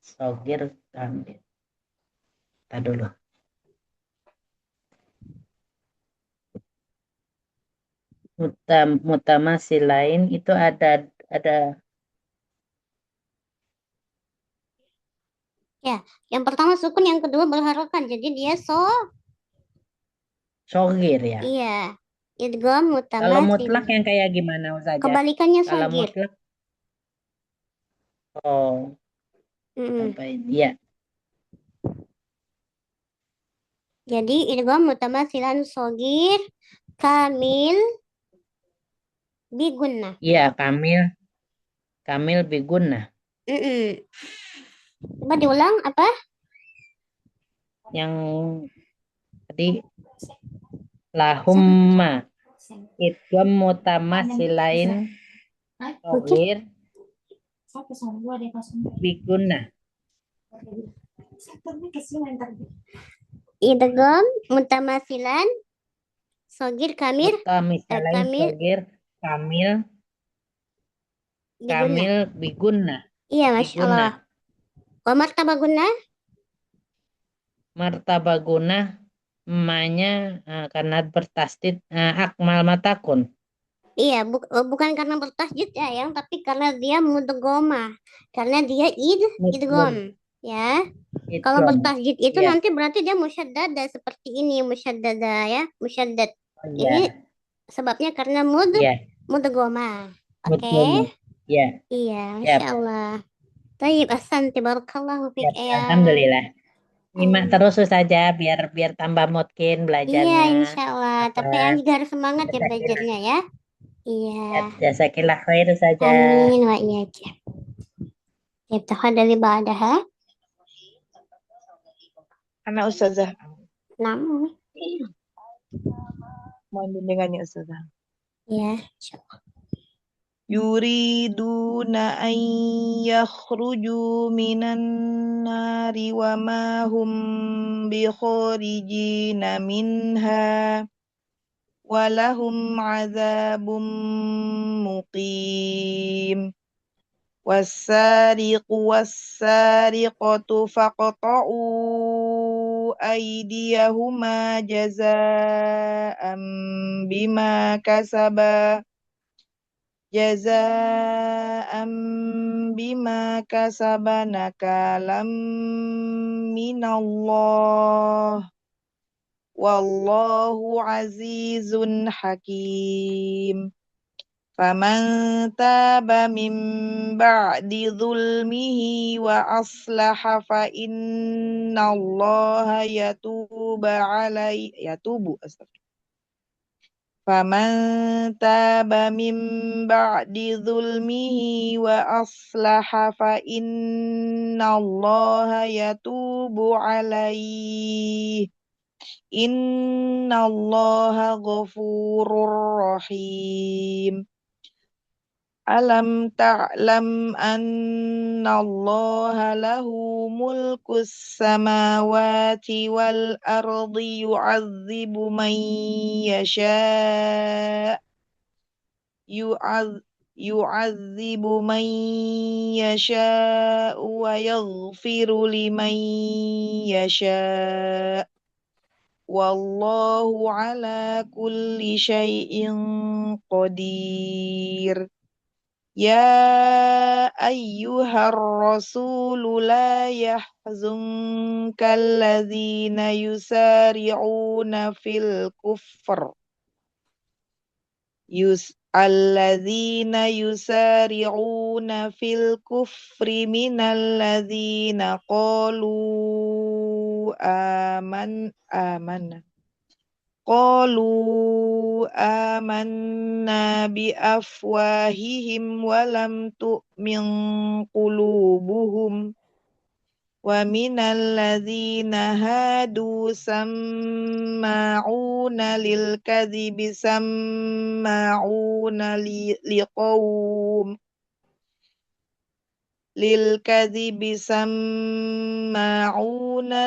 Speaker 4: Sogir ambil. Tadi dulu. Mutamasil lain itu ada
Speaker 1: Ya, yang pertama sukun, yang kedua berharokat. Jadi dia
Speaker 4: sogir ya.
Speaker 1: Iya. Idgham
Speaker 4: Kalau mutlak
Speaker 1: mutamasil.
Speaker 4: yang kayak gimana saja?
Speaker 1: Kebalikannya
Speaker 4: Kalau
Speaker 1: sogir.
Speaker 4: mutlak, oh,
Speaker 1: Mm-mm.
Speaker 4: apa ini? Ya,
Speaker 1: Jadi idgham mutamasilan sogir kamil bigunnah.
Speaker 4: iya Kamil bigunnah.
Speaker 1: Mm-mm. Coba diulang apa?
Speaker 4: Yang tadi lahumma idgham mutamasilain sogir bigunnah.
Speaker 1: Idgham mutamasilan sogir kamil
Speaker 4: Mutamasilain
Speaker 1: kamil
Speaker 4: sogir kamil
Speaker 1: bigunnah.
Speaker 4: bigunnah.
Speaker 1: Iya, Masya Allah. Wa martabah gunnah?
Speaker 4: Martabah gunnah emaknya karena bertasdid akmal matakun.
Speaker 1: Iya, bukan karena bertasjid ya, yang tapi karena dia mudghomah. Karena dia idgham, ya. Kalau bertasjid itu
Speaker 4: Ya.
Speaker 1: nanti berarti dia musyaddada seperti ini, musyaddada ya, musyaddad.
Speaker 4: Iya.
Speaker 1: Ini sebabnya karena
Speaker 4: Iya.
Speaker 1: mudghomah. Oke?
Speaker 4: Mudghomah. Iya.
Speaker 1: Iya,
Speaker 4: Yap.
Speaker 1: Masya Allah. Tayyib, ahsan, tabarakallahu fiik
Speaker 4: Yap,
Speaker 1: ya.
Speaker 4: alhamdulillah. Nyimak terus saja biar tambah mungkin belajarnya.
Speaker 1: Iya, Insya Allah.
Speaker 4: Apa?
Speaker 1: Tapi yang juga harus semangat ya
Speaker 4: Jasakillah.
Speaker 1: belajarnya ya. Iya.
Speaker 4: Jasakillah khair saja.
Speaker 1: Amin wa iyyakum. Tafadhali ba'daha.
Speaker 2: Anak Ustazah.
Speaker 1: Namun.
Speaker 2: Mohon bimbingannya Ustazah.
Speaker 1: Ya, insyaallah.
Speaker 2: Yuriduna an yakhruju minan nari wa ma hum bi kharijina minha wa lahum azabum muqim. والسارق والسارقة فاقطعوا أيديهما جزاء بما كسبا نكالا من الله Wallahu azizun hakim. Faman taba min ba'di zulmihi wa aslaha fa innallaha Faman taba min ba'di zulmihi wa aslaha fa innallaha yatubu alaihi. Innallaha ghafurur rahim. Alam ta'lam annallaha lahu mulkus samawati wal ardi yu'adzibu man yasha' yu'adzibu man yasha' wa yaghfiru liman yasha' wallahu ala kulli syai'in qadir. Ya ayyuhar rasulu la yahzunka alladzina yusari'una fil kufr alladzina yusari'una fil kufri minal ladzina qalu amanna bi afwahihim walam tu'min qulubuhum wa minal ladzina hadu samma'una lil kadhibi samma'una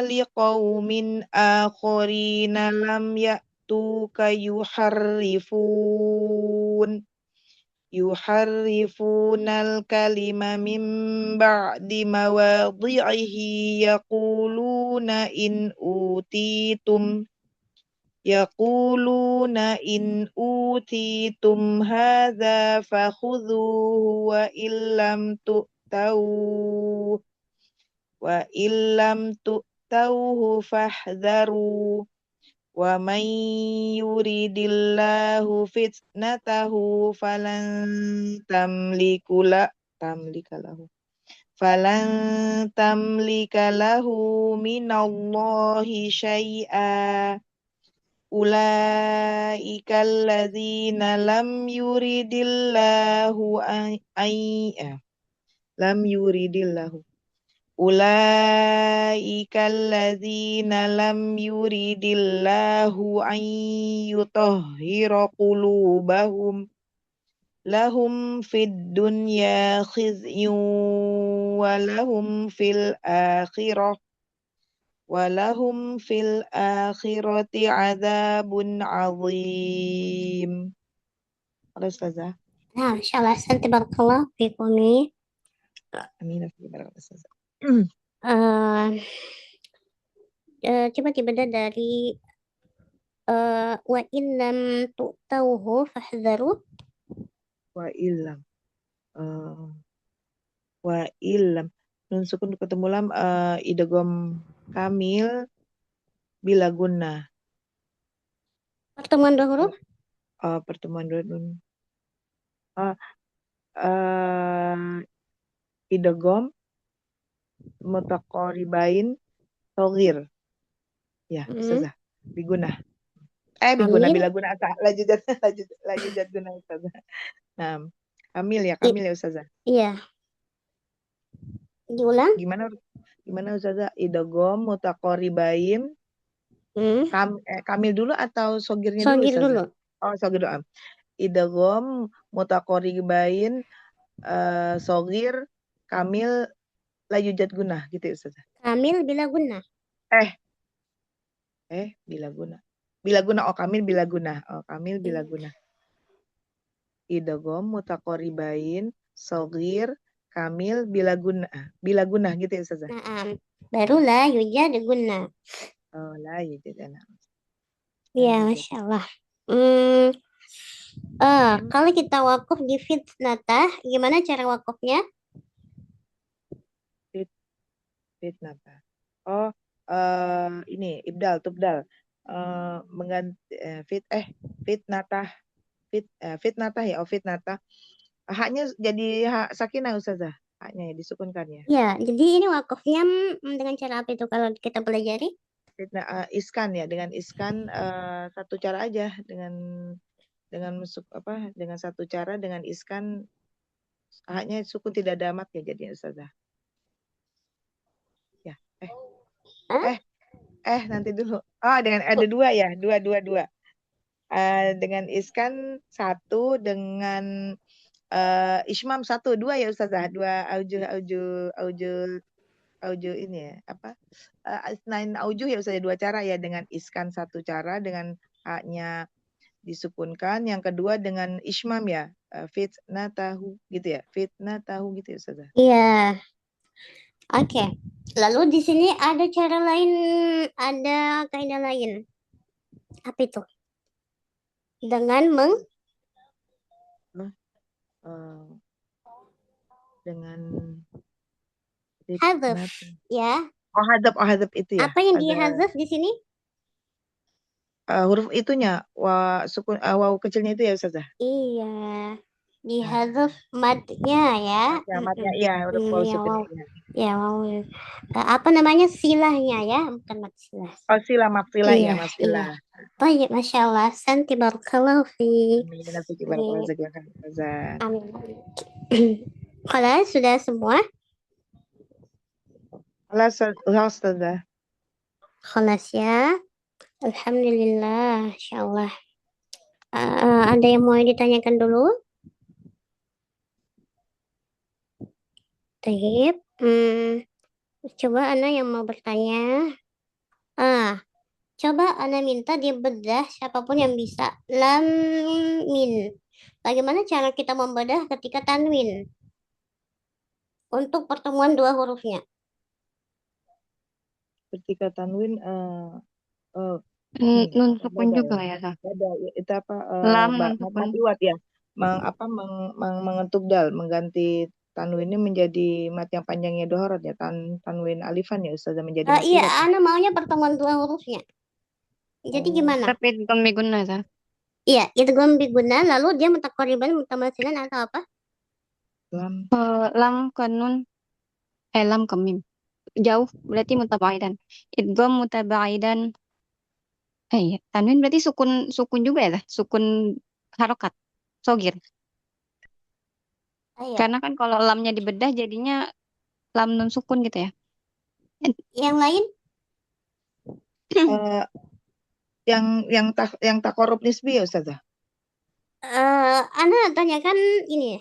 Speaker 2: liqaumin akharina lam ya'tuka yuharrifunal kalima min ba'di mawadhi'ihi yaquluna in utitum hadza fakhudhuhu wa illam tu'tauhu fahdharu wa man yuridillahu fitnatahu falan tamlika lahu minallahi syai'a. Ulaika alladzina lam yuridillahu an yutahhira qulubahum lahum fid dunya khizyun wa lahum fil akhirati adzabun azim. Halo Ustazah.
Speaker 1: Nah, insyaallah santi barakallah fikumi.
Speaker 2: Amin. Ustazah.
Speaker 1: Coba dibeda dari wa illam tu'tauhu fahdharu.
Speaker 2: Wa illam nun sukun ketemu lam idgham kamil bila gunnah.
Speaker 1: Pertemuan dua huruf.
Speaker 2: Pertemuan dua nun. Idgham mutaqaribain shaghir. Ya, Ustazah. Biguna. Bila guna lanjut guna Ustazah. Nah, kamil ya Ustazah.
Speaker 1: Iya. Diulang.
Speaker 2: Gimana Ustazah? Idgham mutaqaribain. Kamil dulu atau sogirnya dulu Ustazah?
Speaker 1: Dulu.
Speaker 2: Sogir dulu. Idgham mutaqaribain sogir kamil la yujad gunah gitu Ustazah.
Speaker 1: Kamil bila guna.
Speaker 2: Bila guna. Bila guna kamil bila guna. Kamil bila guna. Idgham mutaqaribain sogir kamil bila guna. Bila guna gitu ya Ustazah.
Speaker 1: Baru la yujad guna.
Speaker 2: La yujad guna.
Speaker 1: Ya, Masya Allah. Kalau kita wakuf di fitnatah, gimana cara wakufnya?
Speaker 2: Fitnatah. Ini ibdal, tubdal. mengganti fitnatah ya, fitnatah. Haknya jadi hak sakinah Ustazah. Haknya ya disukunkan ya.
Speaker 1: Ya, jadi ini wakafnya dengan cara apa itu kalau kita pelajari?
Speaker 2: Fitnah iskan ya, dengan iskan satu cara aja dengan dengan satu cara dengan iskan haknya sukun tidak ada mat ya jadi Ustazah. Ya. Nanti dulu. Oh, dengan ada dua ya, dua. Dengan iskan satu, dengan ismam satu, dua ya Ustazah, dua aujuh ini ya, asnain aujuh ya Ustazah, dua cara ya, dengan iskan satu cara, dengan haknya disukunkan, yang kedua dengan ismam ya, fitnatahu gitu ya, fitnatahu gitu ya Ustazah.
Speaker 1: Iya. Oke. Lalu di sini ada cara lain, ada kaidah lain. Apa itu? Dengan
Speaker 2: Dengan
Speaker 1: hazaf, ya.
Speaker 2: hadap itu ya.
Speaker 1: Apa yang
Speaker 2: Ada
Speaker 1: dihazaf di sini?
Speaker 2: huruf itunya, waw kecilnya itu ya Ustazah.
Speaker 1: Iya. Dihazaf madnya ya.
Speaker 2: Matnya iya, huruf waw
Speaker 1: Ya,
Speaker 2: sukun.
Speaker 1: wow. Ya, wow. Apa namanya, silahnya ya, bukan mat silah.
Speaker 2: Oh, sila, maaf sila ya,
Speaker 1: Iya,
Speaker 2: maaf sila.
Speaker 1: iya. Baik, Masya Allah. Santi barakallahu fi.
Speaker 2: Amin. Nafsi barakallahu fiikum, Ustazah.
Speaker 1: Amin. Kalau sudah semua?
Speaker 2: Ustazah.
Speaker 1: Khalas ya. Alhamdulillah, Masya Allah. Ada yang mau ditanyakan dulu? Taib. Coba Ana yang mau bertanya. Coba Ana minta dibedah siapapun yang bisa. Lam min. Bagaimana cara kita membedah ketika tanwin? Untuk pertemuan dua hurufnya.
Speaker 2: Ketika tanwin
Speaker 3: Nun sukun juga ya, Sa.
Speaker 2: ada itu apa
Speaker 3: Lam nun sukun.
Speaker 2: mat iwat ya. Mengetuk dal, mengganti tanwinnya menjadi mat yang panjangnya dua huruf ya, tanwin alifan ya Ustazah, menjadi mat
Speaker 1: Iya,
Speaker 2: iwat.
Speaker 1: Ana maunya pertemuan dua hurufnya. Jadi gimana?
Speaker 3: Tapi itu guna, Sa.
Speaker 1: Iya, itu guna, lalu dia mutakoriban, mutamasilan atau apa?
Speaker 3: Lam ke nun, lam ke mim. Jauh berarti mutabaidan. Idgham mutabaidan. Iya, tanwin berarti sukun juga ya, Sa? Sukun harokat, sogir.
Speaker 1: Iya.
Speaker 3: Karena kan kalau lamnya dibedah jadinya lam nun sukun gitu ya.
Speaker 1: Yang lain?
Speaker 2: Yang takorub nisbi ya Ustazah.
Speaker 1: Ana tanyakan ini.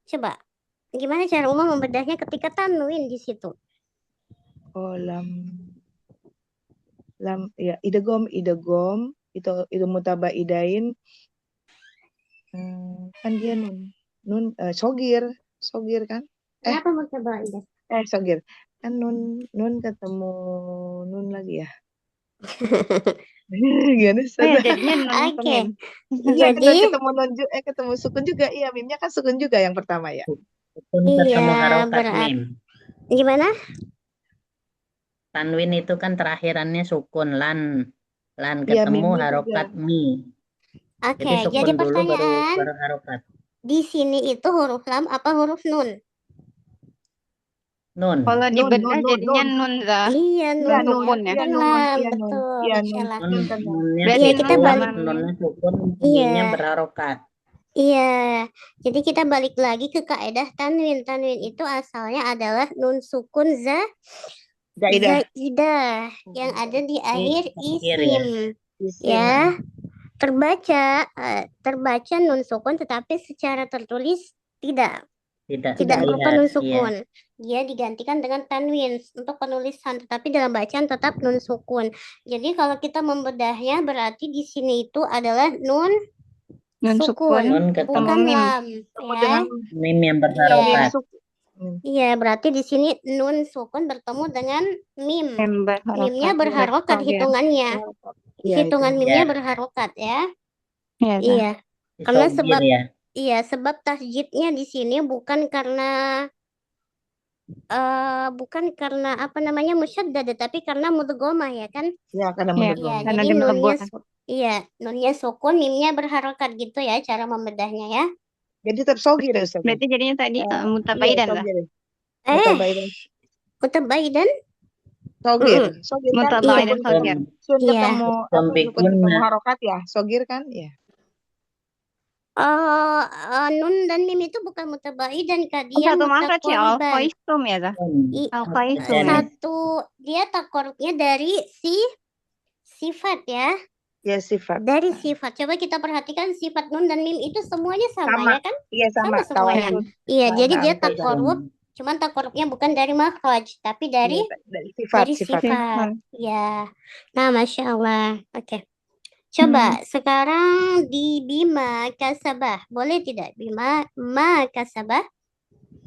Speaker 1: Coba, gimana cara umum membedahnya ketika tanwin di situ?
Speaker 2: Oh, lam ya, idgham itu mutabaidain. Kan dia nun sogir kan?
Speaker 1: Kenapa mutabaidah?
Speaker 2: Sogir. Kan nun ketemu nun lagi ya. Gimana Ustazah?
Speaker 3: Jadinya nun ke mim.
Speaker 2: Iya,
Speaker 1: Jadi
Speaker 2: ketemu sukun juga. Iya, mimnya kan sukun juga yang pertama ya.
Speaker 4: Sukun ketemu harokat
Speaker 1: berat.
Speaker 4: mim.
Speaker 1: Gimana?
Speaker 4: Tanwin itu kan terakhirannya sukun lan
Speaker 2: Iya,
Speaker 4: ketemu
Speaker 2: mimnya
Speaker 4: harokat
Speaker 2: juga.
Speaker 4: mi.
Speaker 1: Oke,
Speaker 4: Jadi sukun
Speaker 1: jadi
Speaker 4: dulu
Speaker 1: pertanyaan
Speaker 4: baru harokat.
Speaker 1: di sini itu huruf lam apa huruf nun?
Speaker 4: Nun.
Speaker 3: Kalau dibedah jadinya nun, Za.
Speaker 1: Iya,
Speaker 3: Nun
Speaker 1: nun
Speaker 3: sukun ya.
Speaker 1: bukan
Speaker 2: Iya, nun.
Speaker 1: lam,
Speaker 2: Iya, nun.
Speaker 1: betul.
Speaker 2: Iya,
Speaker 1: Masya
Speaker 2: nun.
Speaker 1: Allah.
Speaker 4: Nunnya
Speaker 3: Berarti
Speaker 1: Iya, kita
Speaker 4: sukun,
Speaker 1: balik.
Speaker 4: nunnya sukun,
Speaker 1: Iya.
Speaker 4: minya berharokat.
Speaker 1: Iya, jadi kita balik lagi ke kaidah tanwin. Tanwin itu asalnya adalah nun sukun
Speaker 2: Zaidah.
Speaker 1: yang ada di akhir
Speaker 4: Akhir ya.
Speaker 1: isim. Ya, terbaca nun sukun, tetapi secara tertulis tidak berupa nun sukun. Dia digantikan dengan tanwin untuk penulisan, tetapi dalam bacaan tetap nun sukun. Jadi kalau kita membedahnya berarti di sini itu adalah nun sukun,
Speaker 4: Nun ketemu
Speaker 1: bukan
Speaker 3: mim.
Speaker 1: lam, ya.
Speaker 4: Mim yang berharokat.
Speaker 1: Iya, berarti di sini nun sukun bertemu dengan mim. Mimnya berharokat hitungannya. Hitungan mimnya berharokat ya. Iya. Karena sebab tasjidnya di sini bukan karena bukan karena apa namanya musyaddada, tapi karena mudghomah ya kan?
Speaker 2: Ya, karena
Speaker 3: Ya,
Speaker 1: Iya,
Speaker 2: mudghomah.
Speaker 3: karena
Speaker 1: jadi
Speaker 3: dia
Speaker 1: nunnya
Speaker 3: melebur kan.
Speaker 1: nunnya sukun, mimnya berharokat gitu ya cara membedahnya ya.
Speaker 2: Jadi tetap sogir ya Ustazah?
Speaker 3: Berarti jadinya tadi
Speaker 2: Iya,
Speaker 3: mutabaidan lah.
Speaker 2: sogir.
Speaker 1: Eh,
Speaker 2: Mutabaidan.
Speaker 1: mutabaidan?
Speaker 2: Sogir.
Speaker 1: Mm-mm.
Speaker 2: Sogir kan
Speaker 3: Mutabaidan
Speaker 2: sukun
Speaker 3: sogir.
Speaker 2: sun
Speaker 1: Iya.
Speaker 2: ketemu
Speaker 4: Sukun
Speaker 2: sukun ketemu
Speaker 4: biguna.
Speaker 2: harokat ya. Sogir kan? Ya.
Speaker 1: Nun dan mim itu bukan mutabaidan Kak,
Speaker 3: Oh,
Speaker 1: dia
Speaker 3: satu makhraj ya,
Speaker 1: mutaqariban.
Speaker 3: al-qaisum ya, Zah? Al-qaisum ya.
Speaker 1: Satu, dia takorubnya dari sifat ya.
Speaker 2: Ya, sifat.
Speaker 1: Dari sifat. Coba kita perhatikan sifat nun dan mim itu semuanya sama
Speaker 2: Sama.
Speaker 1: ya kan?
Speaker 2: Iya, sama.
Speaker 1: semuanya.
Speaker 2: Tawasul.
Speaker 1: Iya, jadi dia
Speaker 2: Tawasul.
Speaker 1: takorub, cuman takorubnya bukan dari makhraj, tapi dari
Speaker 2: Iya, dari sifat.
Speaker 1: sifat. Ya. Nah, Masya Allah. Oke. Coba sekarang di bima kasabah. Boleh tidak? Bima ma kasabah?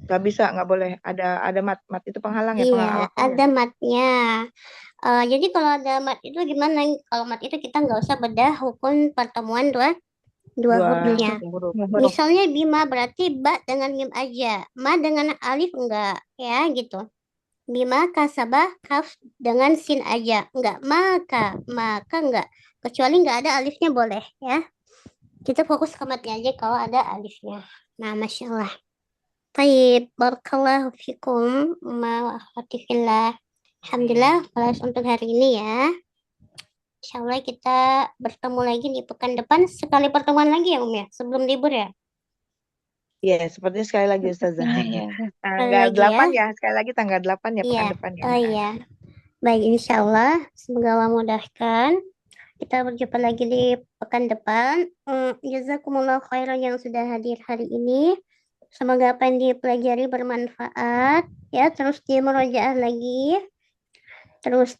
Speaker 2: Gak bisa, nggak boleh. Ada mat itu penghalang ya,
Speaker 1: Iya,
Speaker 2: penghalang.
Speaker 1: ada matnya. Jadi kalau ada mat itu gimana? Kalau mat itu kita nggak usah bedah hukum pertemuan dua hurufnya.
Speaker 2: huruf.
Speaker 1: Misalnya bima berarti ba dengan mim aja, ma dengan alif enggak ya gitu. Bima kasabah kaf dengan sin aja, enggak maka enggak. Kecuali enggak ada alifnya boleh ya. Kita fokus ke matnya aja kalau ada alifnya. Nah, Masya Allah. Baik, barakallahu fikum ma wa akhwati fillah. Alhamdulillah kelas untuk hari ini ya. Insya Allah kita bertemu lagi di pekan depan. Sekali pertemuan lagi ya ya, sebelum libur ya.
Speaker 2: Iya, sepertinya sekali lagi Ustazah.
Speaker 3: Iya.
Speaker 2: Tanggal
Speaker 1: lagi
Speaker 2: 8 ya. Sekali lagi tanggal 8 ya, pekan
Speaker 1: Iya.
Speaker 2: depan ya.
Speaker 1: Oh iya. Baik, insya Allah. Semoga Allah mudahkan. Kita berjumpa lagi di pekan depan. Jazakumullah khairan yang sudah hadir hari ini. Semoga apa yang dipelajari bermanfaat. Ya, terus di murojaah lagi. Terus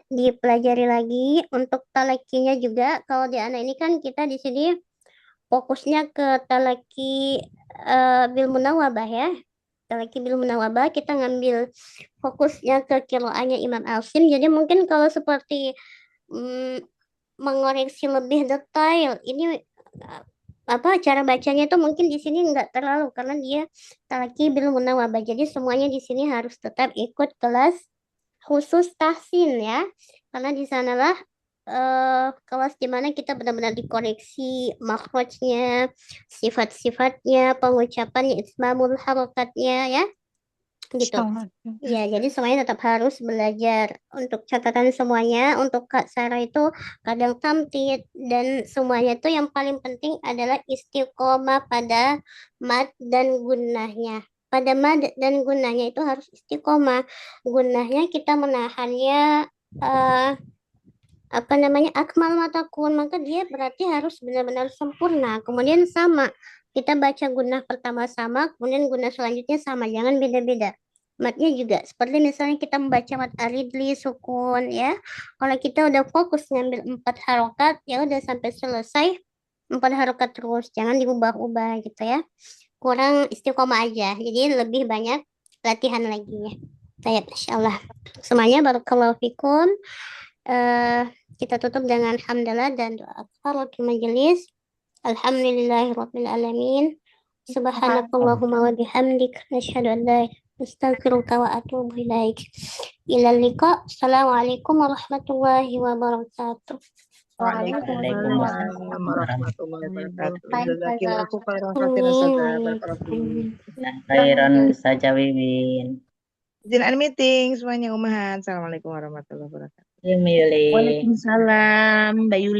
Speaker 1: dipelajari lagi. Untuk talakinya juga. Kalau di anak ini kan kita di sini fokusnya ke talaki bil munawabah ya. Talaki bil munawabah kita ngambil fokusnya ke kiroahnya Imam Asim. Jadi mungkin kalau seperti mengoreksi lebih detail ini cara bacanya itu mungkin di sini nggak terlalu karena dia talaki bil munawabah. Jadi semuanya di sini harus tetap ikut kelas khusus tahsin ya. Karena di sanalah kelas di mana kita benar-benar dikoreksi makhrajnya, sifat-sifatnya, pengucapannya, ismamul harokatnya ya. Gitu. Ya, jadi semuanya tetap harus belajar. Untuk catatan semuanya, untuk Kak Sarah itu kadang tamtid dan semuanya itu yang paling penting adalah istiqomah pada mad dan gunnahnya. Pada mad dan gunnahnya itu harus istiqomah. Gunnahnya kita menahannya akmal matakun, maka dia berarti harus benar-benar sempurna. Kemudian sama, kita baca gunnah pertama sama, kemudian gunnah selanjutnya sama, jangan beda-beda. Matnya juga seperti misalnya kita membaca mat aridli sukun ya. Kalau kita udah fokus ngambil 4 harokat, ya udah sampai selesai 4 harokat terus, jangan diubah-ubah gitu ya. Kurang istiqomah aja, jadi lebih banyak latihan lagi ya. Baik, insyaallah. Semuanya barakallahu fikum. Kita tutup dengan hamdalah dan doa kafaratul majelis. Alhamdulillahirabbil alamin. Subhanakallahumma wa bihamdik asyhadu an la ilaha illa anta astaghfiruka wa atubu ilaik. Ila liqa. Assalamualaikum warahmatullahi wabarakatuh.
Speaker 2: Waalaikumsalam warahmatullahi wabarakatuh. Jazakillahu khairan katsiran Ustazah. Barakallahu fiik.
Speaker 4: Khairan saja Wiwin.
Speaker 2: Izin end meeting semuanya Umahan. Assalamualaikum warahmatullahi wabarakatuh.
Speaker 4: Yuli.
Speaker 5: Waalaikumsalam, Mbak Yuli.